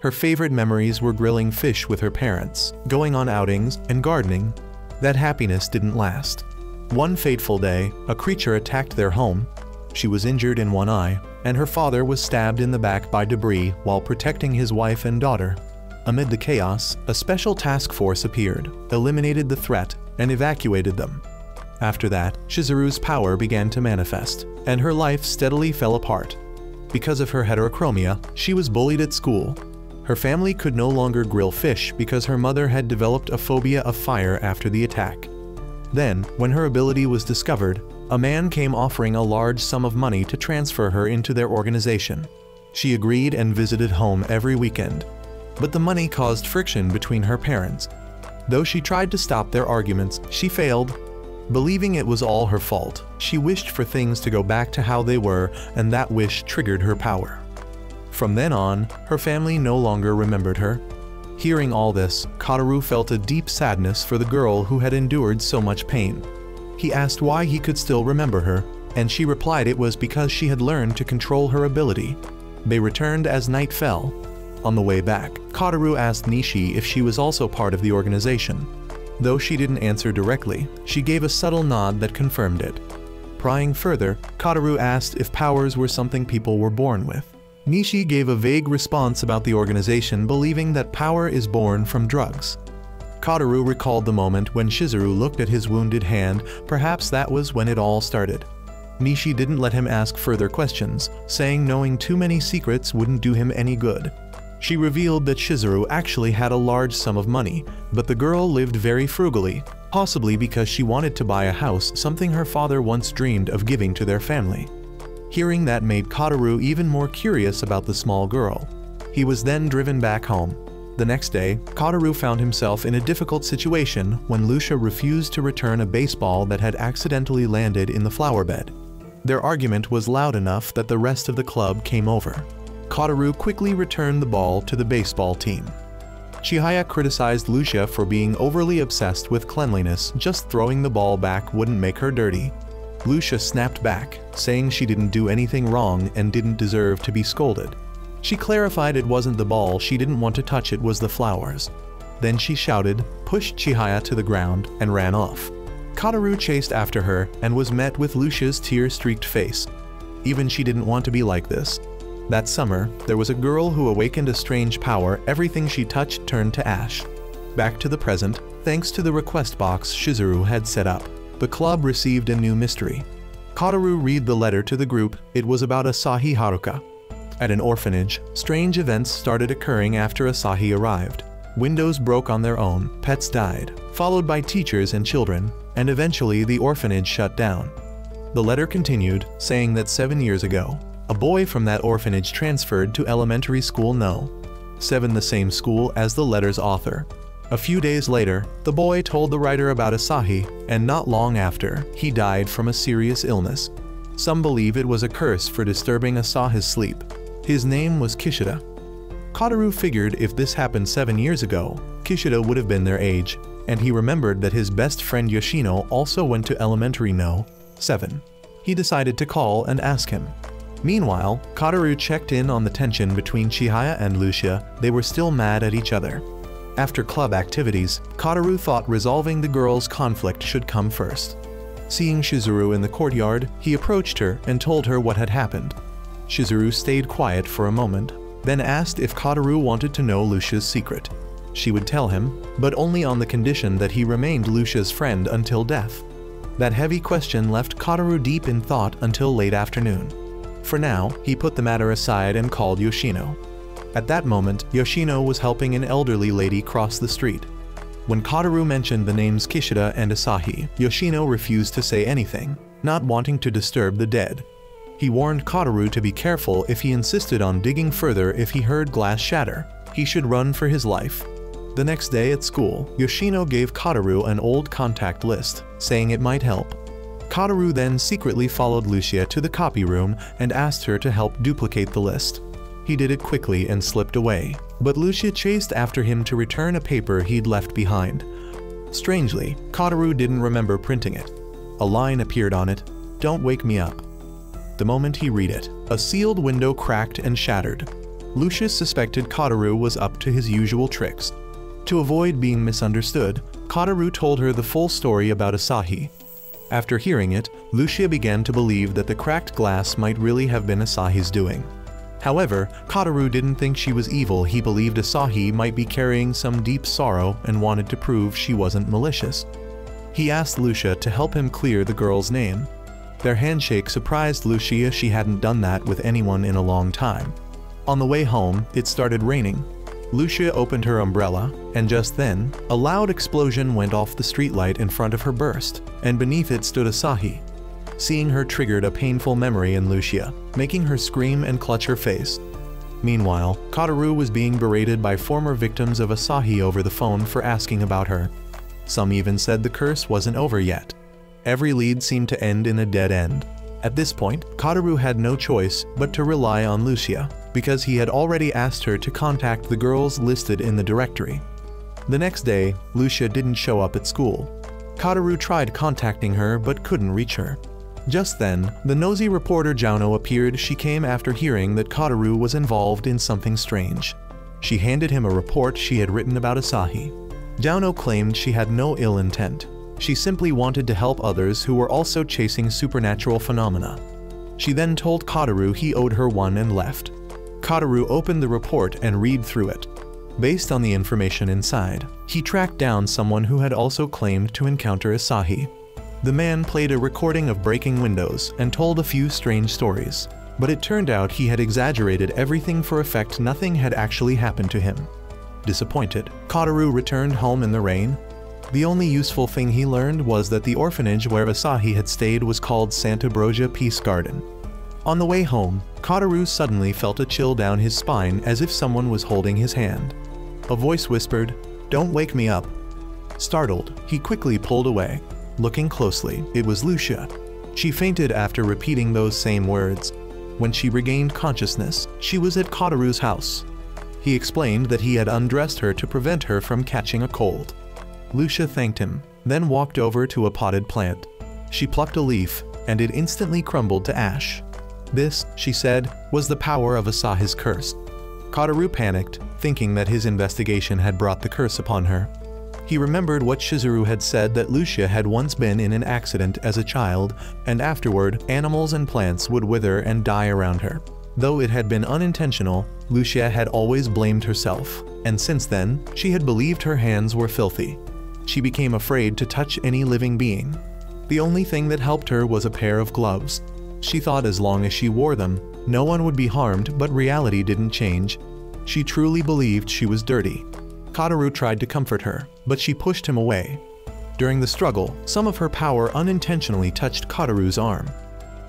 Her favorite memories were grilling fish with her parents, going on outings, and gardening. That happiness didn't last. One fateful day, a creature attacked their home. She was injured in one eye, and her father was stabbed in the back by debris while protecting his wife and daughter. Amid the chaos, a special task force appeared, eliminated the threat, and evacuated them. After that, Shizuru's power began to manifest, and her life steadily fell apart. Because of her heterochromia, she was bullied at school. Her family could no longer grill fish because her mother had developed a phobia of fire after the attack. Then, when her ability was discovered, a man came offering a large sum of money to transfer her into their organization. She agreed and visited home every weekend. But the money caused friction between her parents. Though she tried to stop their arguments, she failed. Believing it was all her fault, she wished for things to go back to how they were, and that wish triggered her power. From then on, her family no longer remembered her. Hearing all this, Kataru felt a deep sadness for the girl who had endured so much pain. He asked why he could still remember her, and she replied it was because she had learned to control her ability. They returned as night fell. On the way back, Kataru asked Nishi if she was also part of the organization. Though she didn't answer directly, she gave a subtle nod that confirmed it. Prying further, Kataru asked if powers were something people were born with. Nishi gave a vague response about the organization, believing that power is born from drugs. Kataru recalled the moment when Shizuru looked at his wounded hand. Perhaps that was when it all started. Nishi didn't let him ask further questions, saying knowing too many secrets wouldn't do him any good. She revealed that Shizuru actually had a large sum of money, but the girl lived very frugally, possibly because she wanted to buy a house, something her father once dreamed of giving to their family. Hearing that made Kataru even more curious about the small girl. He was then driven back home. The next day, Kataru found himself in a difficult situation when Lucia refused to return a baseball that had accidentally landed in the flower bed. Their argument was loud enough that the rest of the club came over. Kataru quickly returned the ball to the baseball team. Chihaya criticized Lucia for being overly obsessed with cleanliness. Just throwing the ball back wouldn't make her dirty. Lucia snapped back, saying she didn't do anything wrong and didn't deserve to be scolded. She clarified it wasn't the ball she didn't want to touch, it was the flowers. Then she shouted, pushed Chihaya to the ground, and ran off. Kataru chased after her and was met with Lucia's tear-streaked face. Even she didn't want to be like this. That summer, there was a girl who awakened a strange power. Everything she touched turned to ash. Back to the present, thanks to the request box Shizuru had set up. The club received a new mystery. Kataru read the letter to the group. It was about Asahi Haruka. At an orphanage, strange events started occurring after Asahi arrived. Windows broke on their own, pets died, followed by teachers and children, and eventually the orphanage shut down. The letter continued, saying that 7 years ago, a boy from that orphanage transferred to elementary school No. 7, the same school as the letter's author. A few days later, the boy told the writer about Asahi, and not long after, he died from a serious illness. Some believe it was a curse for disturbing Asahi's sleep. His name was Kishida. Kataru figured if this happened 7 years ago, Kishida would have been their age, and he remembered that his best friend Yoshino also went to elementary No. 7. He decided to call and ask him. Meanwhile, Kataru checked in on the tension between Chihaya and Lucia. They were still mad at each other. After club activities, Kataru thought resolving the girls' conflict should come first. Seeing Shizuru in the courtyard, he approached her and told her what had happened. Shizuru stayed quiet for a moment, then asked if Kataru wanted to know Lucia's secret. She would tell him, but only on the condition that he remained Lucia's friend until death. That heavy question left Kataru deep in thought until late afternoon. For now, he put the matter aside and called Yoshino. At that moment, Yoshino was helping an elderly lady cross the street. When Kataru mentioned the names Kishida and Asahi, Yoshino refused to say anything, not wanting to disturb the dead. He warned Kataru to be careful if he insisted on digging further. If he heard glass shatter, he should run for his life. The next day at school, Yoshino gave Kataru an old contact list, saying it might help. Kataru then secretly followed Lucia to the copy room and asked her to help duplicate the list. He did it quickly and slipped away, but Lucia chased after him to return a paper he'd left behind. Strangely, Kataru didn't remember printing it. A line appeared on it, "Don't wake me up." The moment he read it, a sealed window cracked and shattered. Lucia suspected Kataru was up to his usual tricks. To avoid being misunderstood, Kataru told her the full story about Asahi. After hearing it, Lucia began to believe that the cracked glass might really have been Asahi's doing. However, Kataru didn't think she was evil. He believed Asahi might be carrying some deep sorrow and wanted to prove she wasn't malicious. He asked Lucia to help him clear the girl's name. Their handshake surprised Lucia. She hadn't done that with anyone in a long time. On the way home, it started raining. Lucia opened her umbrella, and just then, a loud explosion went off. The streetlight in front of her burst, and beneath it stood Asahi. Seeing her triggered a painful memory in Lucia, making her scream and clutch her face. Meanwhile, Kataru was being berated by former victims of Asahi over the phone for asking about her. Some even said the curse wasn't over yet. Every lead seemed to end in a dead end. At this point, Kataru had no choice but to rely on Lucia. because he had already asked her to contact the girls listed in the directory. The next day, Lucia didn't show up at school. Kataru tried contacting her but couldn't reach her. Just then, the nosy reporter Jouno appeared. She came after hearing that Kataru was involved in something strange. She handed him a report she had written about Asahi. Jouno claimed she had no ill intent. She simply wanted to help others who were also chasing supernatural phenomena. She then told Kataru he owed her one and left. Kataru opened the report and read through it. Based on the information inside, he tracked down someone who had also claimed to encounter Asahi. The man played a recording of breaking windows and told a few strange stories, but it turned out he had exaggerated everything for effect. Nothing had actually happened to him. Disappointed, Kataru returned home in the rain. The only useful thing he learned was that the orphanage where Asahi had stayed was called Santa Brogia Peace Garden. On the way home, Kataru suddenly felt a chill down his spine as if someone was holding his hand. A voice whispered, "Don't wake me up." Startled, he quickly pulled away. Looking closely, it was Lucia. She fainted after repeating those same words. When she regained consciousness, she was at Kataru's house. He explained that he had undressed her to prevent her from catching a cold. Lucia thanked him, then walked over to a potted plant. She plucked a leaf, and it instantly crumbled to ash. This, she said, was the power of Asahi's curse. Kataru panicked, thinking that his investigation had brought the curse upon her. He remembered what Shizuru had said, that Lucia had once been in an accident as a child, and afterward, animals and plants would wither and die around her. Though it had been unintentional, Lucia had always blamed herself, and since then, she had believed her hands were filthy. She became afraid to touch any living being. The only thing that helped her was a pair of gloves. She thought as long as she wore them, no one would be harmed, but reality didn't change. She truly believed she was dirty. Kataru tried to comfort her, but she pushed him away. During the struggle, some of her power unintentionally touched Kataru's arm.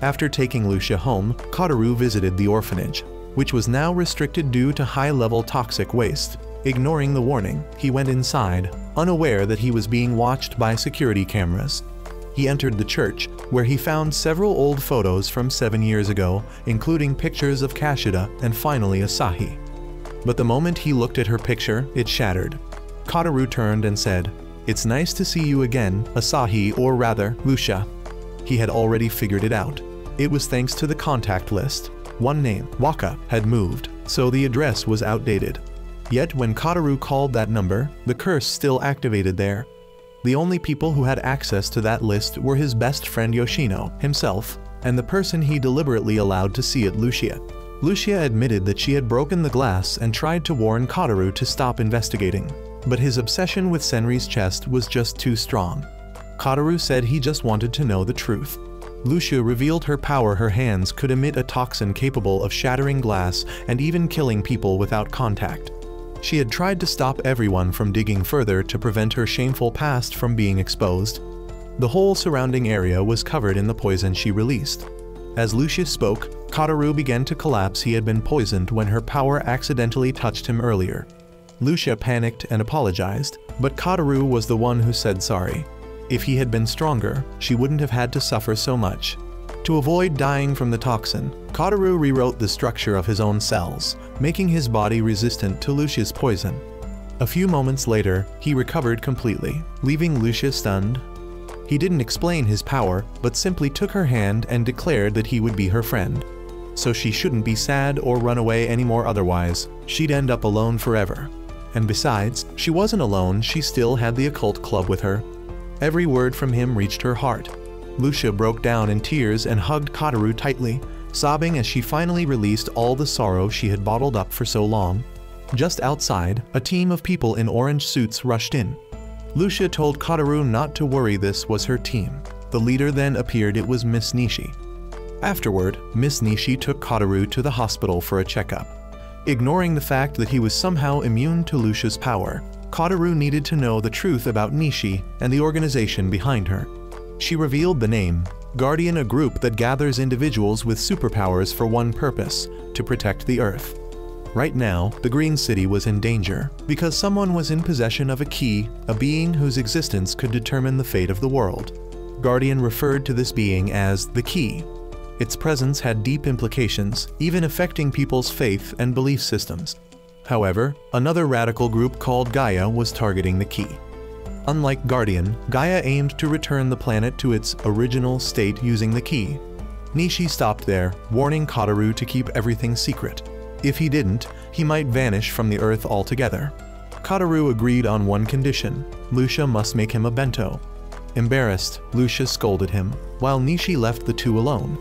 After taking Lucia home, Kataru visited the orphanage, which was now restricted due to high-level toxic waste. Ignoring the warning, he went inside, unaware that he was being watched by security cameras. He entered the church, where he found several old photos from 7 years ago, including pictures of Kashida and finally Asahi. But the moment he looked at her picture, it shattered. Kataru turned and said, "It's nice to see you again, Asahi, or rather, Lucia." He had already figured it out. It was thanks to the contact list. One name, Waka, had moved, so the address was outdated. Yet when Kataru called that number, the curse still activated there. The only people who had access to that list were his best friend Yoshino, himself, and the person he deliberately allowed to see it, Lucia. Lucia admitted that she had broken the glass and tried to warn Kataru to stop investigating, but his obsession with Senri's chest was just too strong. Kataru said he just wanted to know the truth. Lucia revealed her power. Her hands could emit a toxin capable of shattering glass and even killing people without contact. She had tried to stop everyone from digging further to prevent her shameful past from being exposed. The whole surrounding area was covered in the poison she released. As Lucia spoke, Kataru began to collapse. He had been poisoned when her power accidentally touched him earlier. Lucia panicked and apologized, but Kataru was the one who said sorry. If he had been stronger, she wouldn't have had to suffer so much. To avoid dying from the toxin, Kataru rewrote the structure of his own cells, making his body resistant to Lucia's poison. A few moments later, he recovered completely, leaving Lucia stunned. He didn't explain his power, but simply took her hand and declared that he would be her friend. So she shouldn't be sad or run away anymore, otherwise, she'd end up alone forever. And besides, she wasn't alone, she still had the occult club with her. Every word from him reached her heart. Lucia broke down in tears and hugged Kataru tightly, sobbing as she finally released all the sorrow she had bottled up for so long. Just outside, a team of people in orange suits rushed in. Lucia told Kataru not to worry, this was her team. The leader then appeared. It was Miss Nishi. Afterward, Miss Nishi took Kataru to the hospital for a checkup. Ignoring the fact that he was somehow immune to Lucia's power, Kataru needed to know the truth about Nishi and the organization behind her. She revealed the name, Guardian, a group that gathers individuals with superpowers for one purpose, to protect the Earth. Right now, the Green City was in danger, because someone was in possession of a key, a being whose existence could determine the fate of the world. Guardian referred to this being as the Key. Its presence had deep implications, even affecting people's faith and belief systems. However, another radical group called Gaia was targeting the key. Unlike Guardian, Gaia aimed to return the planet to its original state using the key. Nishi stopped there, warning Kataru to keep everything secret. If he didn't, he might vanish from the Earth altogether. Kataru agreed on one condition: Lucia must make him a bento. Embarrassed, Lucia scolded him, while Nishi left the two alone.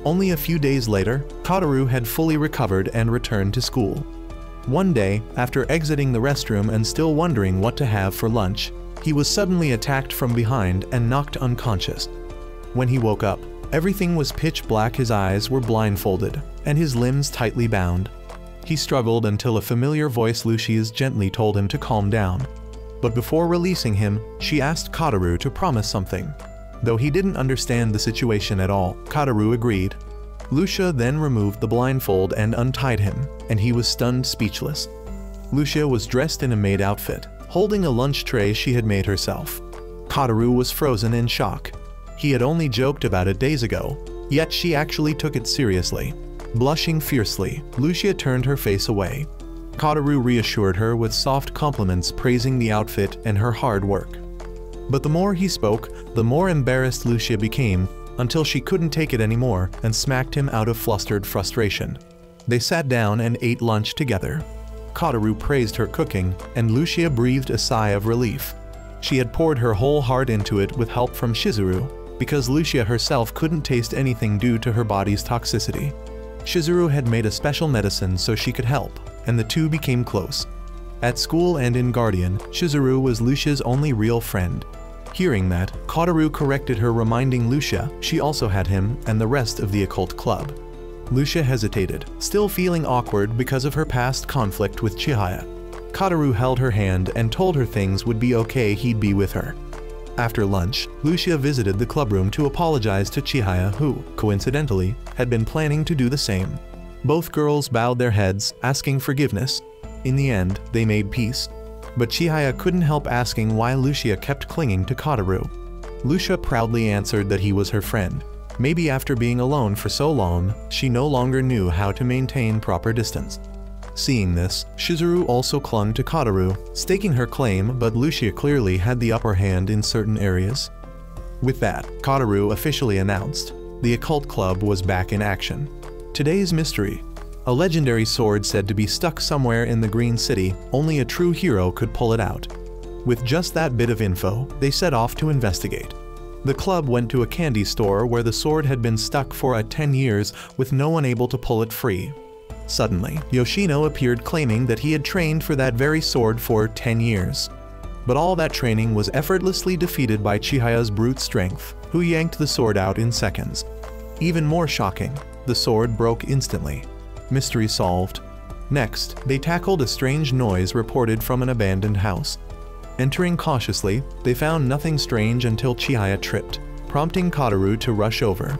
Only a few days later, Kataru had fully recovered and returned to school. One day, after exiting the restroom and still wondering what to have for lunch, he was suddenly attacked from behind and knocked unconscious. When he woke up, everything was pitch black, his eyes were blindfolded, and his limbs tightly bound. He struggled until a familiar voice Lucia's gently told him to calm down. But before releasing him, she asked Kataru to promise something. Though he didn't understand the situation at all, Kataru agreed. Lucia then removed the blindfold and untied him, and he was stunned speechless. Lucia was dressed in a maid outfit, holding a lunch tray she had made herself. Kataru was frozen in shock. He had only joked about it days ago, yet she actually took it seriously. Blushing fiercely, Lucia turned her face away. Kataru reassured her with soft compliments praising the outfit and her hard work. But the more he spoke, the more embarrassed Lucia became, until she couldn't take it anymore and smacked him out of flustered frustration. They sat down and ate lunch together. Kataru praised her cooking, and Lucia breathed a sigh of relief. She had poured her whole heart into it with help from Shizuru, because Lucia herself couldn't taste anything due to her body's toxicity. Shizuru had made a special medicine so she could help, and the two became close. At school and in Guardian, Shizuru was Lucia's only real friend. Hearing that, Kataru corrected her, reminding Lucia she also had him and the rest of the occult club. Lucia hesitated, still feeling awkward because of her past conflict with Chihaya. Kataru held her hand and told her things would be okay, he'd be with her. After lunch, Lucia visited the clubroom to apologize to Chihaya, who, coincidentally, had been planning to do the same. Both girls bowed their heads, asking forgiveness. In the end, they made peace. But Chihaya couldn't help asking why Lucia kept clinging to Kataru. Lucia proudly answered that he was her friend. Maybe after being alone for so long, she no longer knew how to maintain proper distance. Seeing this, Shizuru also clung to Kataru, staking her claim, but Lucia clearly had the upper hand in certain areas. With that, Kataru officially announced the occult club was back in action. Today's mystery: a legendary sword said to be stuck somewhere in the Green City. Only a true hero could pull it out. With just that bit of info, they set off to investigate. The club went to a candy store where the sword had been stuck for 10 years with no one able to pull it free. Suddenly, Yoshino appeared claiming that he had trained for that very sword for 10 years. But all that training was effortlessly defeated by Chihaya's brute strength, who yanked the sword out in seconds. Even more shocking, the sword broke instantly. Mystery solved. Next, they tackled a strange noise reported from an abandoned house. Entering cautiously, they found nothing strange until Chihaya tripped, prompting Kataru to rush over.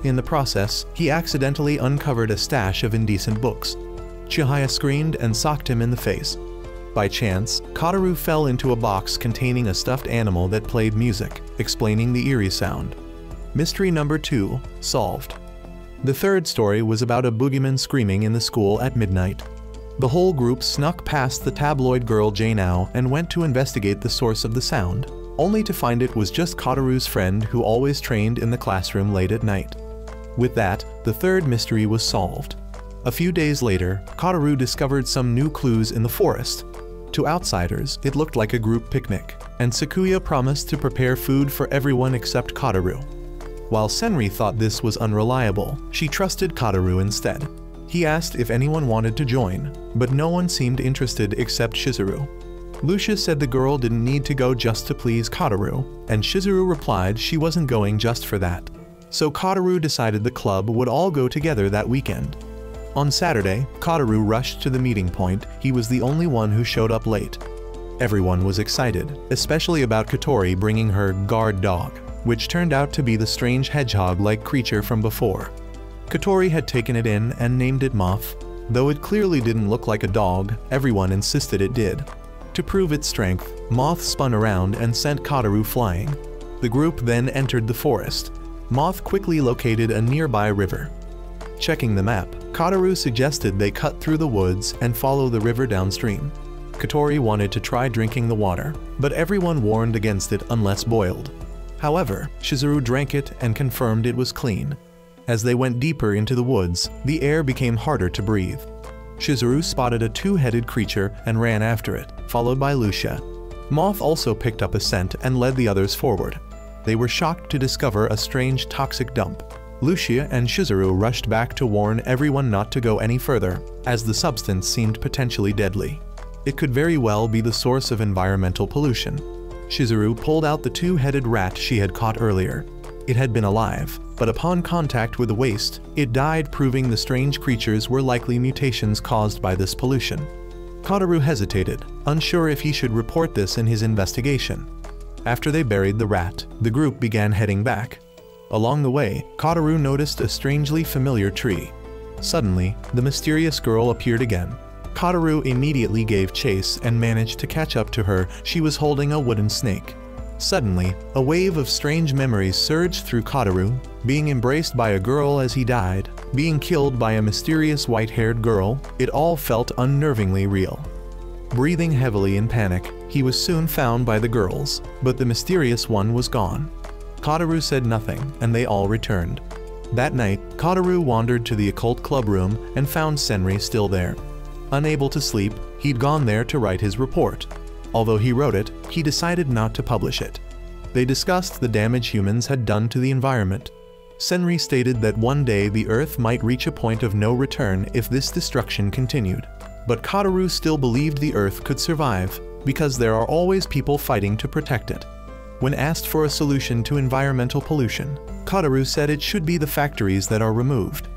In the process, he accidentally uncovered a stash of indecent books. Chihaya screamed and socked him in the face. By chance, Kataru fell into a box containing a stuffed animal that played music, explaining the eerie sound. Mystery number 2, solved. The third story was about a boogeyman screaming in the school at midnight. The whole group snuck past the tabloid girl Janao and went to investigate the source of the sound, only to find it was just Kataru's friend who always trained in the classroom late at night. With that, the third mystery was solved. A few days later, Kataru discovered some new clues in the forest. To outsiders, it looked like a group picnic, and Sakuya promised to prepare food for everyone except Kataru. While Senri thought this was unreliable, she trusted Kataru instead. He asked if anyone wanted to join, but no one seemed interested except Shizuru. Lucia said the girl didn't need to go just to please Kataru, and Shizuru replied she wasn't going just for that. So Kataru decided the club would all go together that weekend. On Saturday, Kataru rushed to the meeting point. He was the only one who showed up late. Everyone was excited, especially about Katori bringing her guard dog, which turned out to be the strange hedgehog-like creature from before. Katori had taken it in and named it Moth. Though it clearly didn't look like a dog, everyone insisted it did. To prove its strength, Moth spun around and sent Kataru flying. The group then entered the forest. Moth quickly located a nearby river. Checking the map, Kotaru suggested they cut through the woods and follow the river downstream. Kotori wanted to try drinking the water, but everyone warned against it unless boiled. However, Chizuru drank it and confirmed it was clean. As they went deeper into the woods, the air became harder to breathe. Chizuru spotted a two-headed creature and ran after it, followed by Lucia. Moth also picked up a scent and led the others forward. They were shocked to discover a strange toxic dump. Lucia and Chizuru rushed back to warn everyone not to go any further, as the substance seemed potentially deadly. It could very well be the source of environmental pollution. Chizuru pulled out the two-headed rat she had caught earlier. It had been alive, but upon contact with the waste, it died, proving the strange creatures were likely mutations caused by this pollution. Kotaru hesitated, unsure if he should report this in his investigation. After they buried the rat, the group began heading back. Along the way, Kotaru noticed a strangely familiar tree. Suddenly, the mysterious girl appeared again. Kotaru immediately gave chase and managed to catch up to her. She was holding a wooden snake. Suddenly, a wave of strange memories surged through Kotaru, being embraced by a girl as he died, being killed by a mysterious white-haired girl. It all felt unnervingly real. Breathing heavily in panic, he was soon found by the girls, but the mysterious one was gone. Kotaru said nothing, and they all returned. That night, Kotaru wandered to the occult club room and found Senri still there. Unable to sleep, he'd gone there to write his report. Although he wrote it, he decided not to publish it. They discussed the damage humans had done to the environment. Senri stated that one day the Earth might reach a point of no return if this destruction continued. But Kotaru still believed the Earth could survive, because there are always people fighting to protect it. When asked for a solution to environmental pollution, Kotaru said it should be the factories that are removed.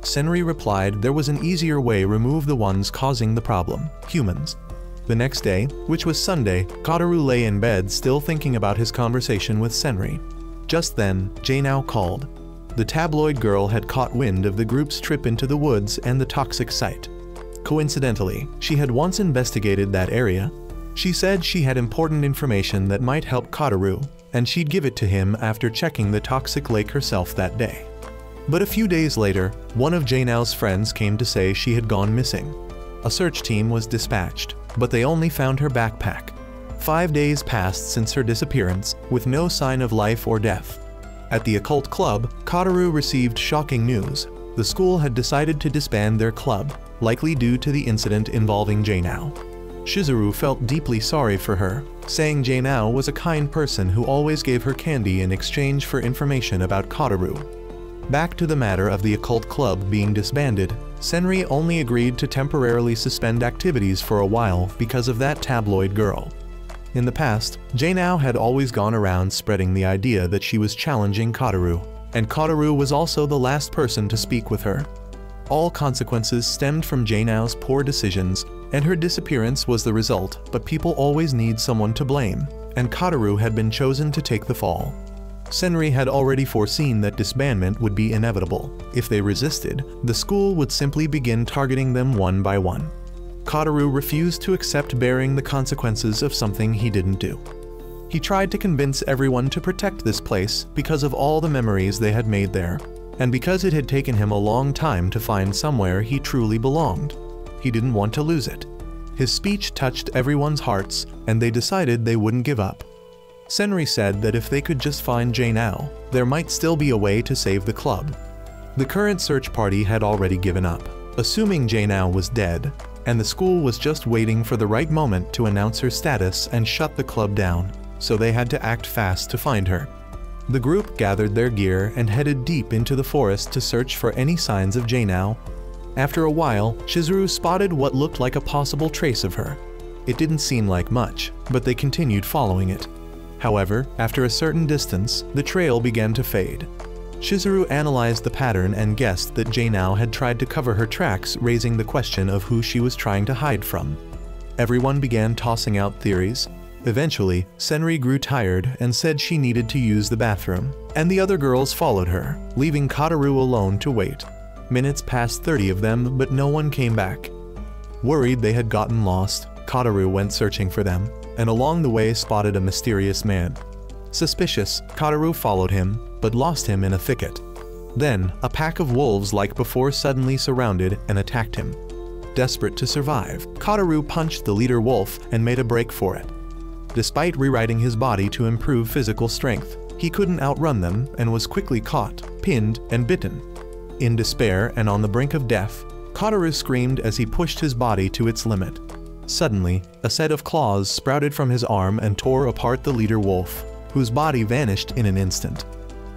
Senri replied there was an easier way: remove the ones causing the problem, humans. The next day, which was Sunday, Kotaru lay in bed still thinking about his conversation with Senri. Just then, Jainao called. The tabloid girl had caught wind of the group's trip into the woods and the toxic site. Coincidentally, she had once investigated that area. She said she had important information that might help Kotaru, and she'd give it to him after checking the toxic lake herself that day. But a few days later, one of Jainao's friends came to say she had gone missing. A search team was dispatched, but they only found her backpack. 5 days passed since her disappearance, with no sign of life or death. At the occult club, Kotaru received shocking news. The school had decided to disband their club, likely due to the incident involving Jainao. Chizuru felt deeply sorry for her, saying Jainao was a kind person who always gave her candy in exchange for information about Kotaru. Back to the matter of the occult club being disbanded, Senri only agreed to temporarily suspend activities for a while because of that tabloid girl. In the past, Jainao had always gone around spreading the idea that she was challenging Kotaru, and Kotaru was also the last person to speak with her. All consequences stemmed from Jainao's poor decisions, and her disappearance was the result, but people always need someone to blame, and Kotaru had been chosen to take the fall. Senri had already foreseen that disbandment would be inevitable. If they resisted, the school would simply begin targeting them one by one. Kotaru refused to accept bearing the consequences of something he didn't do. He tried to convince everyone to protect this place because of all the memories they had made there, and because it had taken him a long time to find somewhere he truly belonged. He didn't want to lose it. His speech touched everyone's hearts, and they decided they wouldn't give up. Senri said that if they could just find Jainao, there might still be a way to save the club. The current search party had already given up, assuming Jainao was dead, and the school was just waiting for the right moment to announce her status and shut the club down, so they had to act fast to find her. The group gathered their gear and headed deep into the forest to search for any signs of Jainao. After a while, Chizuru spotted what looked like a possible trace of her. It didn't seem like much, but they continued following it. However, after a certain distance, the trail began to fade. Chizuru analyzed the pattern and guessed that Jainao had tried to cover her tracks, raising the question of who she was trying to hide from. Everyone began tossing out theories. Eventually, Senri grew tired and said she needed to use the bathroom, and the other girls followed her, leaving Kotaru alone to wait. Minutes passed 30 of them, but no one came back. Worried they had gotten lost, Kotaru went searching for them, and along the way spotted a mysterious man. Suspicious, Kotaru followed him, but lost him in a thicket. Then, a pack of wolves like before suddenly surrounded and attacked him. Desperate to survive, Kotaru punched the leader wolf and made a break for it. Despite rewriting his body to improve physical strength, he couldn't outrun them and was quickly caught, pinned, and bitten. In despair and on the brink of death, Kotaru screamed as he pushed his body to its limit. Suddenly, a set of claws sprouted from his arm and tore apart the leader wolf, whose body vanished in an instant.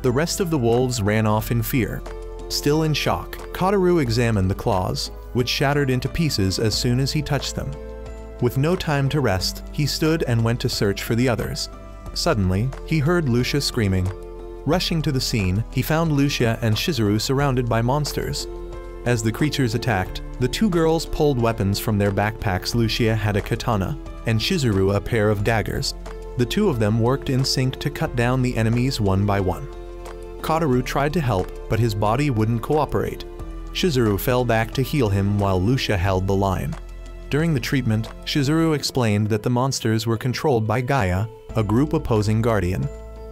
The rest of the wolves ran off in fear. Still in shock, Kotaru examined the claws, which shattered into pieces as soon as he touched them. With no time to rest, he stood and went to search for the others. Suddenly, he heard Lucia screaming. Rushing to the scene, he found Lucia and Shizuru surrounded by monsters. As the creatures attacked, the two girls pulled weapons from their backpacks. Lucia had a katana, and Shizuru a pair of daggers. The two of them worked in sync to cut down the enemies one by one. Kotaru tried to help, but his body wouldn't cooperate. Shizuru fell back to heal him while Lucia held the line. During the treatment, Shizuru explained that the monsters were controlled by Gaia, a group opposing Guardian.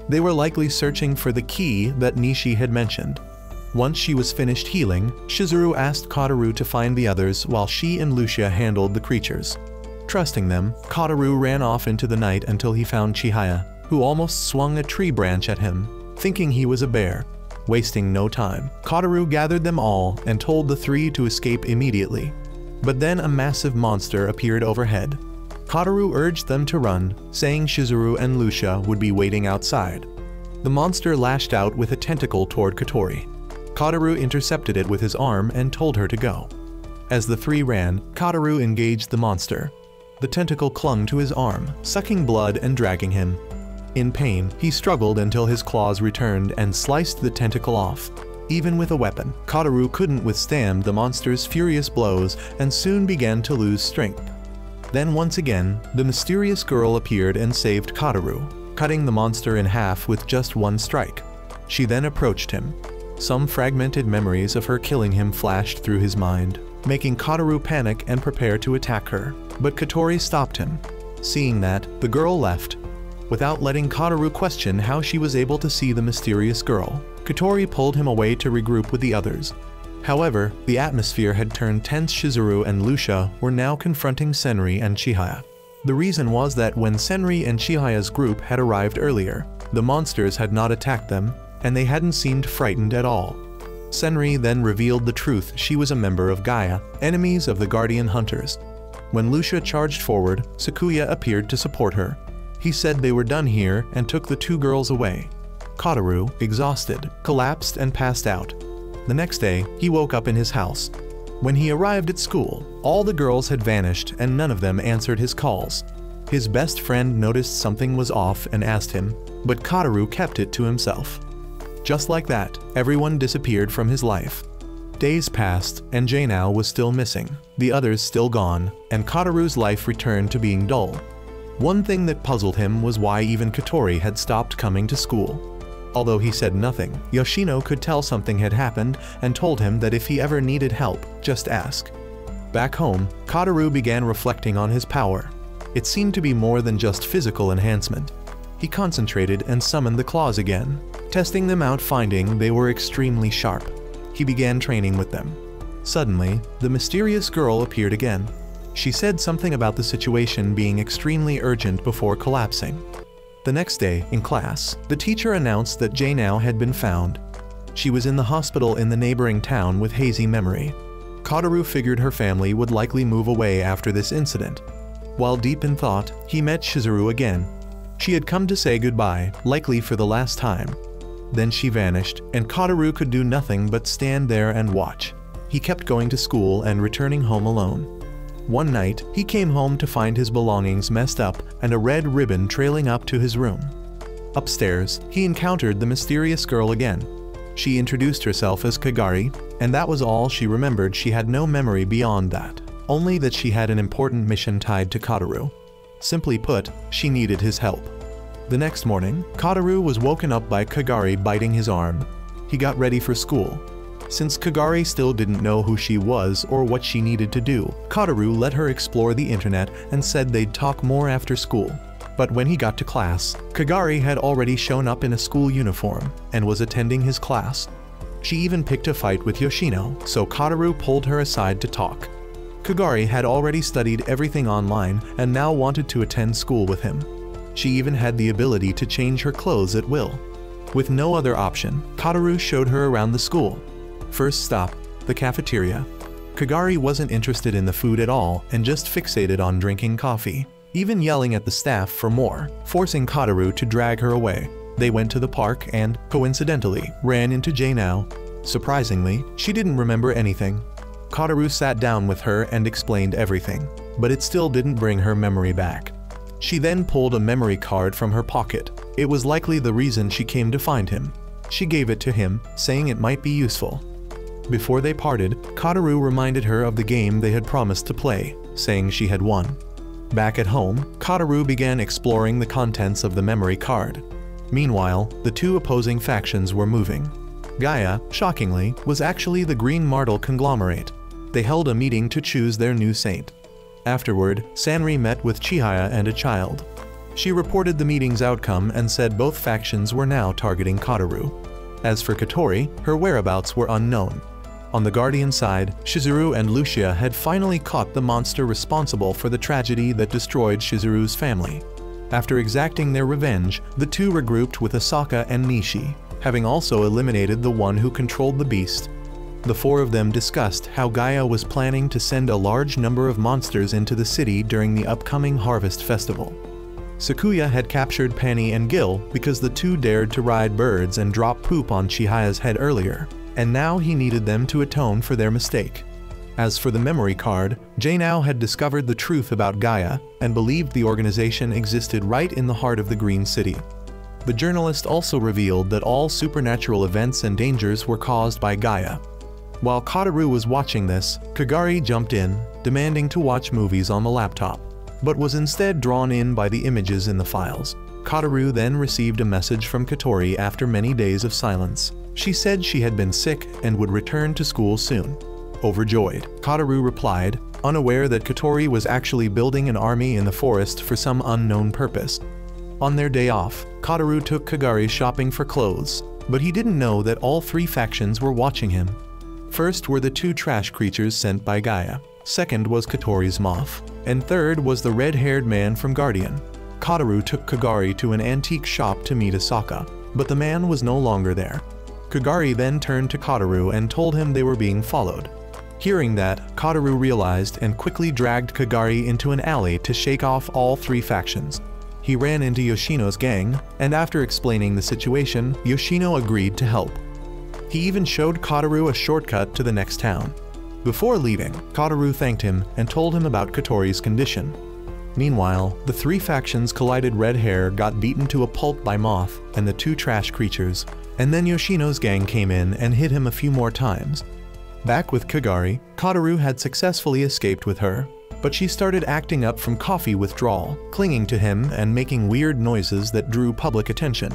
They were likely searching for the key that Nishi had mentioned. Once she was finished healing, Shizuru asked Kotaru to find the others while she and Lucia handled the creatures. Trusting them, Kotaru ran off into the night until he found Chihaya, who almost swung a tree branch at him, thinking he was a bear. Wasting no time, Kotaru gathered them all and told the three to escape immediately. But then a massive monster appeared overhead. Kotaru urged them to run, saying Shizuru and Lucia would be waiting outside. The monster lashed out with a tentacle toward Kotori. Kotaru intercepted it with his arm and told her to go. As the three ran, Kotaru engaged the monster. The tentacle clung to his arm, sucking blood and dragging him. In pain, he struggled until his claws returned and sliced the tentacle off. Even with a weapon, Kotaru couldn't withstand the monster's furious blows and soon began to lose strength. Then once again, the mysterious girl appeared and saved Kotaru, cutting the monster in half with just one strike. She then approached him. Some fragmented memories of her killing him flashed through his mind, making Kotaru panic and prepare to attack her, but Kotori stopped him. Seeing that, the girl left. Without letting Kotaru question how she was able to see the mysterious girl, Kotori pulled him away to regroup with the others. However, the atmosphere had turned tense. Shizuru and Lucia were now confronting Senri and Chihaya. The reason was that when Senri and Chihaya's group had arrived earlier, the monsters had not attacked them, and they hadn't seemed frightened at all. Senri then revealed the truth: she was a member of Gaia, enemies of the Guardian Hunters. When Lucia charged forward, Sakuya appeared to support her. He said they were done here and took the two girls away. Kotaru, exhausted, collapsed and passed out. The next day, he woke up in his house. When he arrived at school, all the girls had vanished and none of them answered his calls. His best friend noticed something was off and asked him, but Kotaru kept it to himself. Just like that, everyone disappeared from his life. Days passed, and Jainao was still missing, the others still gone, and Kotaru's life returned to being dull. One thing that puzzled him was why even Kotori had stopped coming to school. Although he said nothing, Yoshino could tell something had happened and told him that if he ever needed help, just ask. Back home, Kotaru began reflecting on his power. It seemed to be more than just physical enhancement. He concentrated and summoned the claws again, testing them out, finding they were extremely sharp. He began training with them. Suddenly, the mysterious girl appeared again. She said something about the situation being extremely urgent before collapsing. The next day, in class, the teacher announced that Jainao had been found. She was in the hospital in the neighboring town with hazy memory. Kotaru figured her family would likely move away after this incident. While deep in thought, he met Shizuru again. She had come to say goodbye, likely for the last time. Then she vanished, and Kotaru could do nothing but stand there and watch. He kept going to school and returning home alone. One night, he came home to find his belongings messed up and a red ribbon trailing up to his room. Upstairs, he encountered the mysterious girl again. She introduced herself as Kagari, and that was all she remembered. She had no memory beyond that, only that she had an important mission tied to Kotaru. Simply put, she needed his help. The next morning, Kotaru was woken up by Kagari biting his arm. He got ready for school. Since Kagari still didn't know who she was or what she needed to do, Kotaru let her explore the internet and said they'd talk more after school. But when he got to class, Kagari had already shown up in a school uniform and was attending his class. She even picked a fight with Yoshino, so Kataru pulled her aside to talk. Kagari had already studied everything online and now wanted to attend school with him. She even had the ability to change her clothes at will. With no other option, Kataru showed her around the school. First stop, the cafeteria. Kagari wasn't interested in the food at all and just fixated on drinking coffee, even yelling at the staff for more, forcing Kataru to drag her away. They went to the park and, coincidentally, ran into Jainao. Surprisingly, she didn't remember anything. Kataru sat down with her and explained everything, but it still didn't bring her memory back. She then pulled a memory card from her pocket. It was likely the reason she came to find him. She gave it to him, saying it might be useful. Before they parted, Kataru reminded her of the game they had promised to play, saying she had won. Back at home, Kataru began exploring the contents of the memory card. Meanwhile, the two opposing factions were moving. Gaia, shockingly, was actually the Green Martel conglomerate. They held a meeting to choose their new saint. Afterward, Sanri met with Chihaya and a child. She reported the meeting's outcome and said both factions were now targeting Kataru. As for Katori, her whereabouts were unknown. On the Guardian side, Shizuru and Lucia had finally caught the monster responsible for the tragedy that destroyed Shizuru's family. After exacting their revenge, the two regrouped with Asaka and Nishi, having also eliminated the one who controlled the beast. The four of them discussed how Gaia was planning to send a large number of monsters into the city during the upcoming Harvest Festival. Sakuya had captured Penny and Gil because the two dared to ride birds and drop poop on Chihaya's head earlier, and now he needed them to atone for their mistake. As for the memory card, Jainao had discovered the truth about Gaia and believed the organization existed right in the heart of the Green City. The journalist also revealed that all supernatural events and dangers were caused by Gaia. While Kataru was watching this, Kagari jumped in, demanding to watch movies on the laptop, but was instead drawn in by the images in the files. Kataru then received a message from Katori after many days of silence. She said she had been sick and would return to school soon. Overjoyed, Kataru replied, unaware that Katori was actually building an army in the forest for some unknown purpose. On their day off, Kataru took Kagari shopping for clothes, but he didn't know that all three factions were watching him. First were the two trash creatures sent by Gaia, second was Katori's moth, and third was the red-haired man from Guardian. Kataru took Kagari to an antique shop to meet Asaka, but the man was no longer there. Kagari then turned to Kataru and told him they were being followed. Hearing that, Kataru realized and quickly dragged Kagari into an alley to shake off all three factions. He ran into Yoshino's gang, and after explaining the situation, Yoshino agreed to help. He even showed Kataru a shortcut to the next town. Before leaving, Kataru thanked him and told him about Katori's condition. Meanwhile, the three factions collided. Red Hair got beaten to a pulp by Moth and the two trash creatures, and then Yoshino's gang came in and hit him a few more times. Back with Kagari, Kataru had successfully escaped with her, but she started acting up from coffee withdrawal, clinging to him and making weird noises that drew public attention.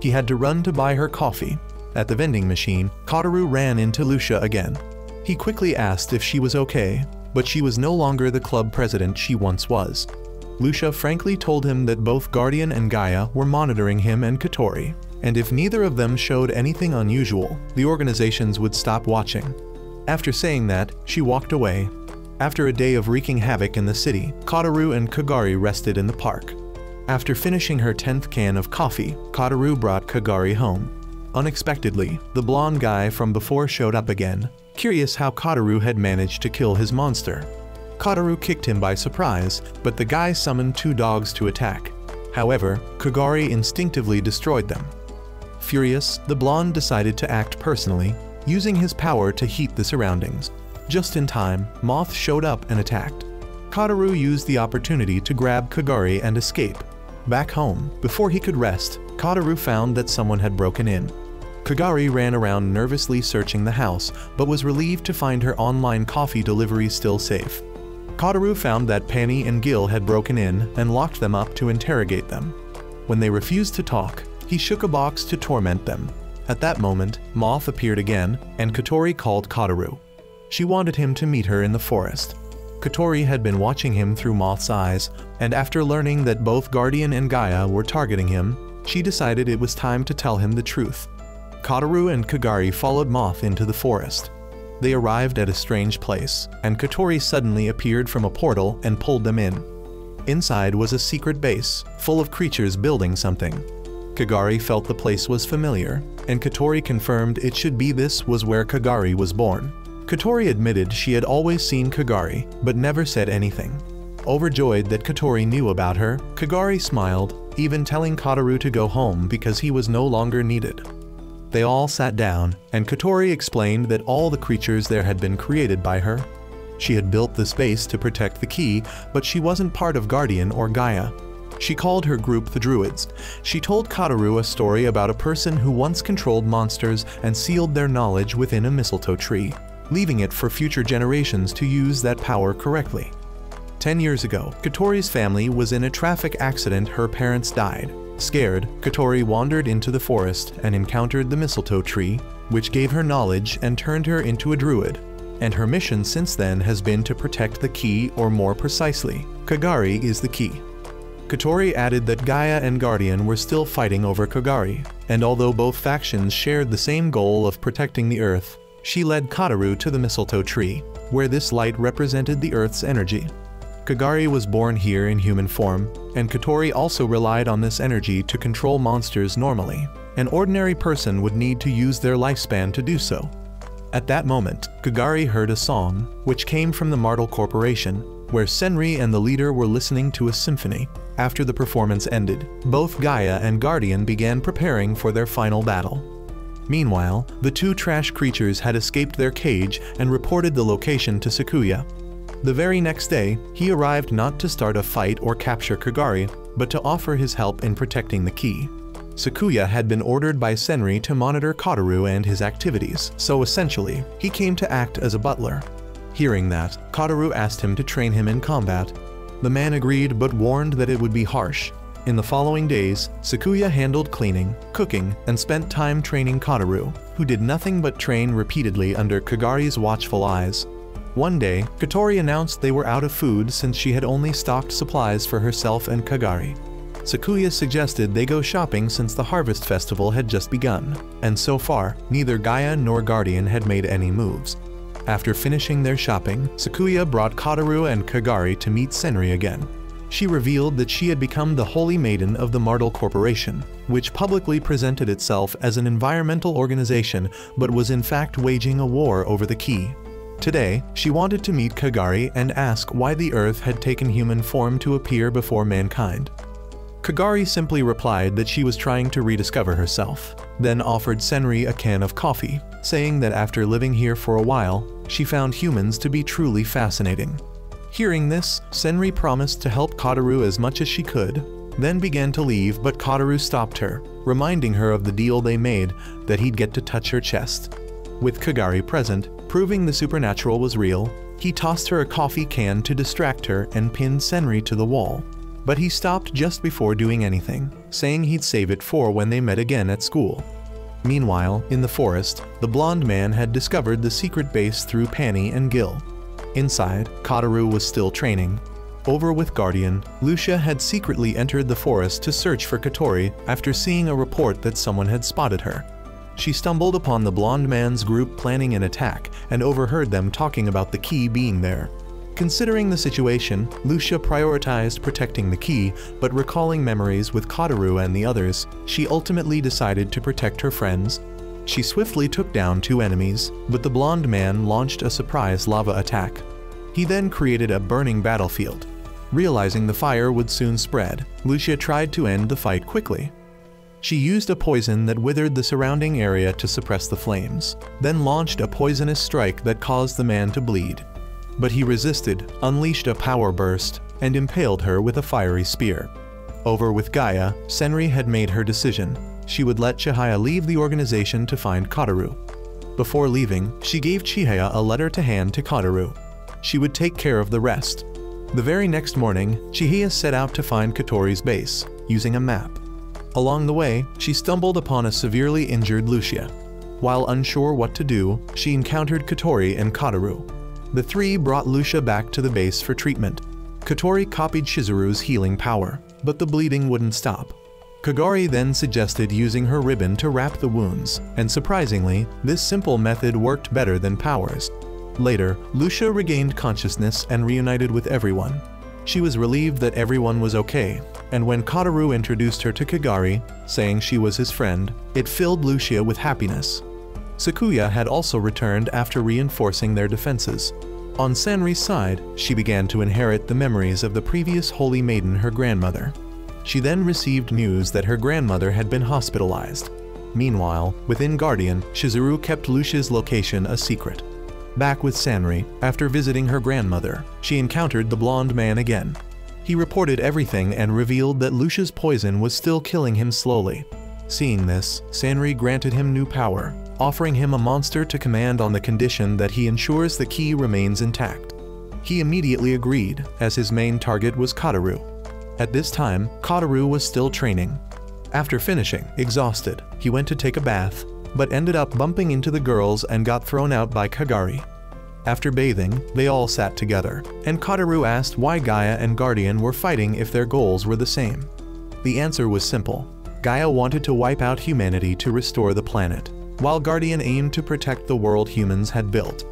He had to run to buy her coffee. At the vending machine, Kataru ran into Lucia again. He quickly asked if she was okay, but she was no longer the club president she once was. Lucia frankly told him that both Guardian and Gaia were monitoring him and Katori, and if neither of them showed anything unusual, the organizations would stop watching. After saying that, she walked away. After a day of wreaking havoc in the city, Kataru and Kagari rested in the park. After finishing her 10th can of coffee, Kataru brought Kagari home. Unexpectedly, the blonde guy from before showed up again, curious how Kataru had managed to kill his monster. Kataru kicked him by surprise, but the guy summoned two dogs to attack. However, Kagari instinctively destroyed them. Furious, the blonde decided to act personally, using his power to heat the surroundings. Just in time, Moth showed up and attacked. Kataru used the opportunity to grab Kagari and escape. Back home, before he could rest, Kataru found that someone had broken in. Kagari ran around nervously searching the house, but was relieved to find her online coffee delivery still safe. Kataru found that Penny and Gil had broken in and locked them up to interrogate them. When they refused to talk, he shook a box to torment them. At that moment, Moth appeared again, and Katori called Kataru. She wanted him to meet her in the forest. Kotori had been watching him through Moth's eyes, and after learning that both Guardian and Gaia were targeting him, she decided it was time to tell him the truth. Kotori and Kagari followed Moth into the forest. They arrived at a strange place, and Kotori suddenly appeared from a portal and pulled them in. Inside was a secret base, full of creatures building something. Kagari felt the place was familiar, and Kotori confirmed it should be this was where Kagari was born. Kotori admitted she had always seen Kagari, but never said anything. Overjoyed that Kotori knew about her, Kagari smiled, even telling Kotori to go home because he was no longer needed. They all sat down, and Kotori explained that all the creatures there had been created by her. She had built the space to protect the key, but she wasn't part of Guardian or Gaia. She called her group the Druids. She told Kotori a story about a person who once controlled monsters and sealed their knowledge within a mistletoe tree, leaving it for future generations to use that power correctly. 10 years ago, Kotori's family was in a traffic accident. Her parents died. Scared, Kotori wandered into the forest and encountered the mistletoe tree, which gave her knowledge and turned her into a druid. And her mission since then has been to protect the key, or more precisely, Kagari is the key. Kotori added that Gaia and Guardian were still fighting over Kagari, and although both factions shared the same goal of protecting the Earth, she led Kotori to the mistletoe tree, where this light represented the Earth's energy. Kagari was born here in human form, and Kotori also relied on this energy to control monsters normally. An ordinary person would need to use their lifespan to do so. At that moment, Kagari heard a song, which came from the Martel Corporation, where Senri and the leader were listening to a symphony. After the performance ended, both Gaia and Guardian began preparing for their final battle. Meanwhile, the two trash creatures had escaped their cage and reported the location to Sakuya. The very next day, he arrived not to start a fight or capture Kagari, but to offer his help in protecting the key. Sakuya had been ordered by Senri to monitor Kotori and his activities, so essentially, he came to act as a butler. Hearing that, Kotori asked him to train him in combat. The man agreed but warned that it would be harsh. In the following days, Sakuya handled cleaning, cooking, and spent time training Kotori, who did nothing but train repeatedly under Kagari's watchful eyes. One day, Kotori announced they were out of food since she had only stocked supplies for herself and Kagari. Sakuya suggested they go shopping since the harvest festival had just begun, and so far, neither Gaia nor Guardian had made any moves. After finishing their shopping, Sakuya brought Kotori and Kagari to meet Senri again. She revealed that she had become the Holy Maiden of the Martel Corporation, which publicly presented itself as an environmental organization but was in fact waging a war over the key. Today, she wanted to meet Kagari and ask why the Earth had taken human form to appear before mankind. Kagari simply replied that she was trying to rediscover herself, then offered Senri a can of coffee, saying that after living here for a while, she found humans to be truly fascinating. Hearing this, Senri promised to help Kotori as much as she could, then began to leave, but Kotori stopped her, reminding her of the deal they made, that he'd get to touch her chest. With Kagari present, proving the supernatural was real, he tossed her a coffee can to distract her and pinned Senri to the wall. But he stopped just before doing anything, saying he'd save it for when they met again at school. Meanwhile, in the forest, the blonde man had discovered the secret base through Pani and Gil. Inside, Kotori was still training. Over with Guardian, Lucia had secretly entered the forest to search for Kotori after seeing a report that someone had spotted her. She stumbled upon the blonde man's group planning an attack and overheard them talking about the key being there. Considering the situation, Lucia prioritized protecting the key, but recalling memories with Kotori and the others, she ultimately decided to protect her friends. She swiftly took down two enemies, but the blonde man launched a surprise lava attack. He then created a burning battlefield. Realizing the fire would soon spread, Lucia tried to end the fight quickly. She used a poison that withered the surrounding area to suppress the flames, then launched a poisonous strike that caused the man to bleed. But he resisted, unleashed a power burst, and impaled her with a fiery spear. Over with Gaia, Senri had made her decision. She would let Chihaya leave the organization to find Kotori. Before leaving, she gave Chihaya a letter to hand to Kotori. She would take care of the rest. The very next morning, Chihaya set out to find Kotori's base, using a map. Along the way, she stumbled upon a severely injured Lucia. While unsure what to do, she encountered Kotori and Kotori. The three brought Lucia back to the base for treatment. Kotori copied Shizuru's healing power, but the bleeding wouldn't stop. Kagari then suggested using her ribbon to wrap the wounds, and surprisingly, this simple method worked better than powers. Later, Lucia regained consciousness and reunited with everyone. She was relieved that everyone was okay, and when Kotoru introduced her to Kagari, saying she was his friend, it filled Lucia with happiness. Sakuya had also returned after reinforcing their defenses. On Sanri's side, she began to inherit the memories of the previous holy maiden, her grandmother. She then received news that her grandmother had been hospitalized. Meanwhile, within Guardian, Shizuru kept Lucia's location a secret. Back with Sanri, after visiting her grandmother, she encountered the blonde man again. He reported everything and revealed that Lucia's poison was still killing him slowly. Seeing this, Sanri granted him new power, offering him a monster to command on the condition that he ensures the key remains intact. He immediately agreed, as his main target was Kotoru. At this time, Kotoru was still training. After finishing, exhausted, he went to take a bath, but ended up bumping into the girls and got thrown out by Kagari. After bathing, they all sat together, and Kotoru asked why Gaia and Guardian were fighting if their goals were the same. The answer was simple. Gaia wanted to wipe out humanity to restore the planet, while Guardian aimed to protect the world humans had built.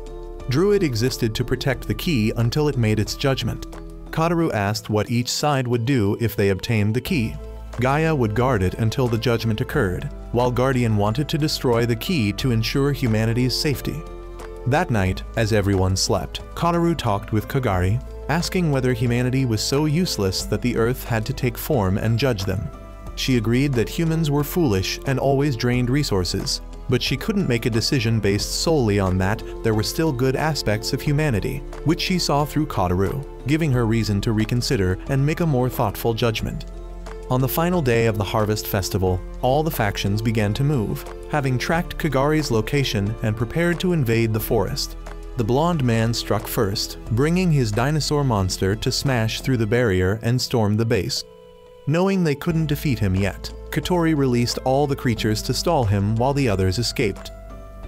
Druid existed to protect the key until it made its judgment. Kotoru asked what each side would do if they obtained the key. Gaia would guard it until the judgment occurred, while Guardian wanted to destroy the key to ensure humanity's safety. That night, as everyone slept, Kotoru talked with Kagari, asking whether humanity was so useless that the Earth had to take form and judge them. She agreed that humans were foolish and always drained resources, but she couldn't make a decision based solely on that. There were still good aspects of humanity, which she saw through Kotoru, giving her reason to reconsider and make a more thoughtful judgment. On the final day of the Harvest Festival, all the factions began to move, having tracked Kagari's location and prepared to invade the forest. The blonde man struck first, bringing his dinosaur monster to smash through the barrier and storm the base. Knowing they couldn't defeat him yet, Kotori released all the creatures to stall him while the others escaped.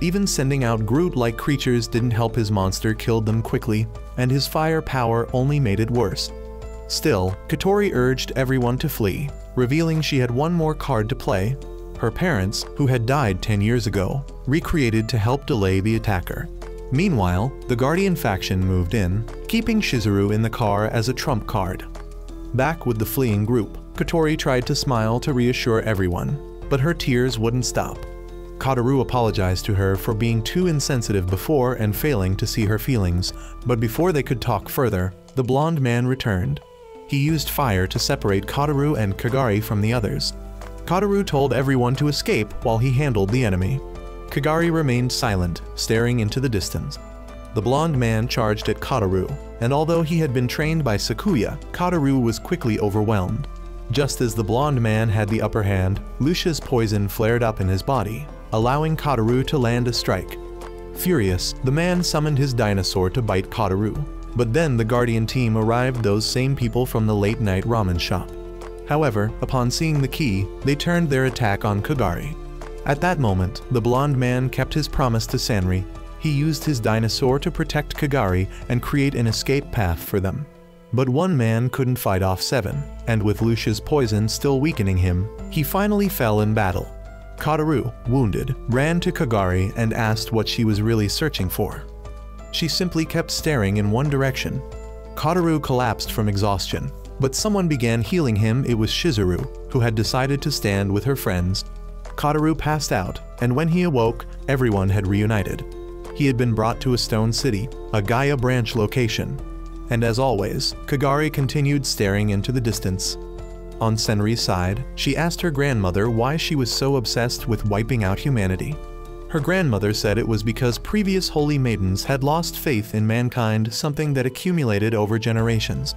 Even sending out Groot-like creatures didn't help. His monster killed them quickly, and his fire power only made it worse. Still, Kotori urged everyone to flee, revealing she had one more card to play. Her parents, who had died 10 years ago, recreated to help delay the attacker. Meanwhile, the Guardian faction moved in, keeping Shizuru in the car as a trump card. Back with the fleeing group, Kotori tried to smile to reassure everyone, but her tears wouldn't stop. Kotoru apologized to her for being too insensitive before and failing to see her feelings, but before they could talk further, the blonde man returned. He used fire to separate Kotoru and Kagari from the others. Kotoru told everyone to escape while he handled the enemy. Kagari remained silent, staring into the distance. The blonde man charged at Kotoru, and although he had been trained by Sakuya, Kotoru was quickly overwhelmed. Just as the blonde man had the upper hand, Lucia's poison flared up in his body, allowing Kotoru to land a strike. Furious, the man summoned his dinosaur to bite Kotoru. But then the Guardian team arrived, those same people from the late-night ramen shop. However, upon seeing the key, they turned their attack on Kagari. At that moment, the blonde man kept his promise to Sanri. He used his dinosaur to protect Kagari and create an escape path for them. But one man couldn't fight off 7, and with Lucia's poison still weakening him, he finally fell in battle. Kotoru, wounded, ran to Kagari and asked what she was really searching for. She simply kept staring in one direction. Kotoru collapsed from exhaustion, but someone began healing him. It was Shizuru, who had decided to stand with her friends. Kotoru passed out, and when he awoke, everyone had reunited. He had been brought to a stone city, a Gaia branch location. And as always, Kagari continued staring into the distance. On Senri's side, she asked her grandmother why she was so obsessed with wiping out humanity. Her grandmother said it was because previous holy maidens had lost faith in mankind, something that accumulated over generations.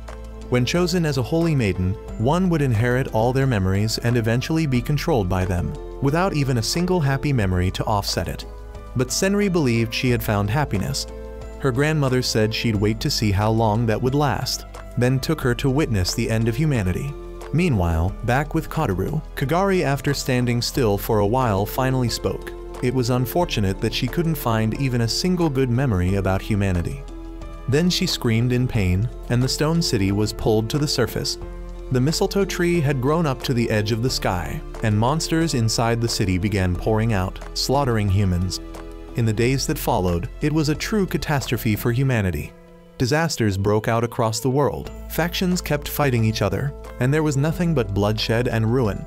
When chosen as a holy maiden, one would inherit all their memories and eventually be controlled by them, without even a single happy memory to offset it. But Senri believed she had found happiness. Her grandmother said she'd wait to see how long that would last, then took her to witness the end of humanity. Meanwhile, back with Kotoru, Kagari, after standing still for a while, finally spoke. It was unfortunate that she couldn't find even a single good memory about humanity. Then she screamed in pain, and the stone city was pulled to the surface. The mistletoe tree had grown up to the edge of the sky, and monsters inside the city began pouring out, slaughtering humans. In the days that followed, it was a true catastrophe for humanity. Disasters broke out across the world, factions kept fighting each other, and there was nothing but bloodshed and ruin.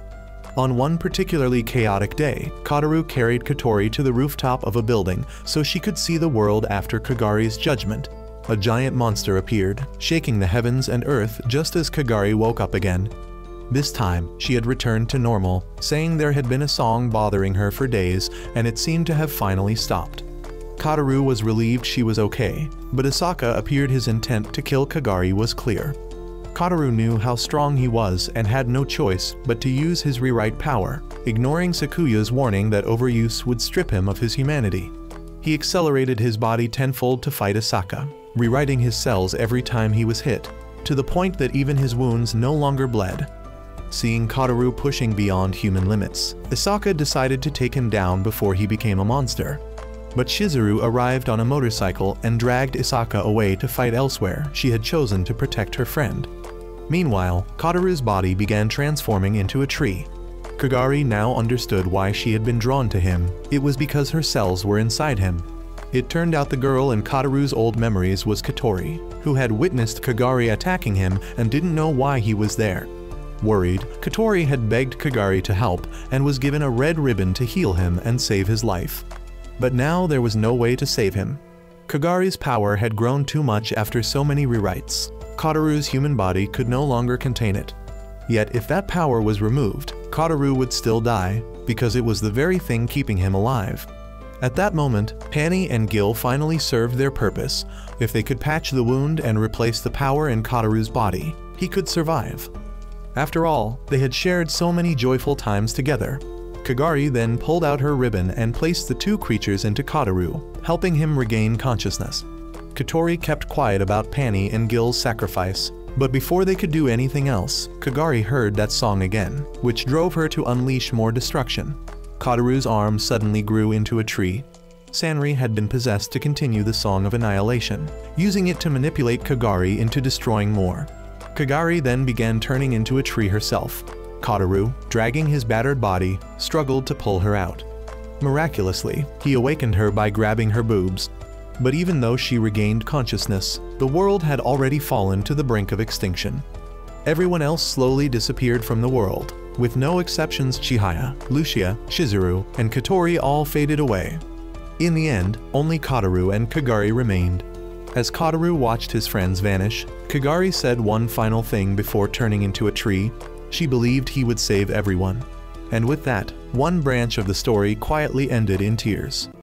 On one particularly chaotic day, Kotaru carried Kotori to the rooftop of a building so she could see the world after Kagari's judgment. A giant monster appeared, shaking the heavens and earth just as Kagari woke up again. This time, she had returned to normal, saying there had been a song bothering her for days and it seemed to have finally stopped. Kotaru was relieved she was okay, but Asaka appeared his intent to kill Kagari was clear. Kotaru knew how strong he was and had no choice but to use his rewrite power, ignoring Sakuya's warning that overuse would strip him of his humanity. He accelerated his body tenfold to fight Asaka, rewriting his cells every time he was hit, to the point that even his wounds no longer bled. Seeing Kotaru pushing beyond human limits, Asaka decided to take him down before he became a monster. But Shizuru arrived on a motorcycle and dragged Asaka away to fight elsewhere she had chosen to protect her friend. Meanwhile, Kotaru's body began transforming into a tree. Kagari now understood why she had been drawn to him. It was because her cells were inside him. It turned out the girl in Kotaru's old memories was Kotori, who had witnessed Kagari attacking him and didn't know why he was there. Worried, Kotori had begged Kagari to help and was given a red ribbon to heal him and save his life. But now there was no way to save him. Kagari's power had grown too much after so many rewrites. Kotaru's human body could no longer contain it. Yet if that power was removed, Kotaru would still die, because it was the very thing keeping him alive. At that moment, Pani and Gil finally served their purpose. If they could patch the wound and replace the power in Kotaru's body, he could survive. After all, they had shared so many joyful times together. Kagari then pulled out her ribbon and placed the two creatures into Kotaru, helping him regain consciousness. Kotori kept quiet about Pani and Gil's sacrifice, but before they could do anything else, Kagari heard that song again, which drove her to unleash more destruction. Kotaru's arm suddenly grew into a tree. Sanri had been possessed to continue the Song of Annihilation, using it to manipulate Kagari into destroying more. Kagari then began turning into a tree herself. Kotaru, dragging his battered body, struggled to pull her out. Miraculously, he awakened her by grabbing her boobs. But even though she regained consciousness, the world had already fallen to the brink of extinction. Everyone else slowly disappeared from the world. With no exceptions, Chihaya, Lucia, Shizuru, and Kotori all faded away. In the end, only Kotaru and Kagari remained. As Kotaru watched his friends vanish, Kagari said one final thing before turning into a tree. She believed he would save everyone. And with that, one branch of the story quietly ended in tears.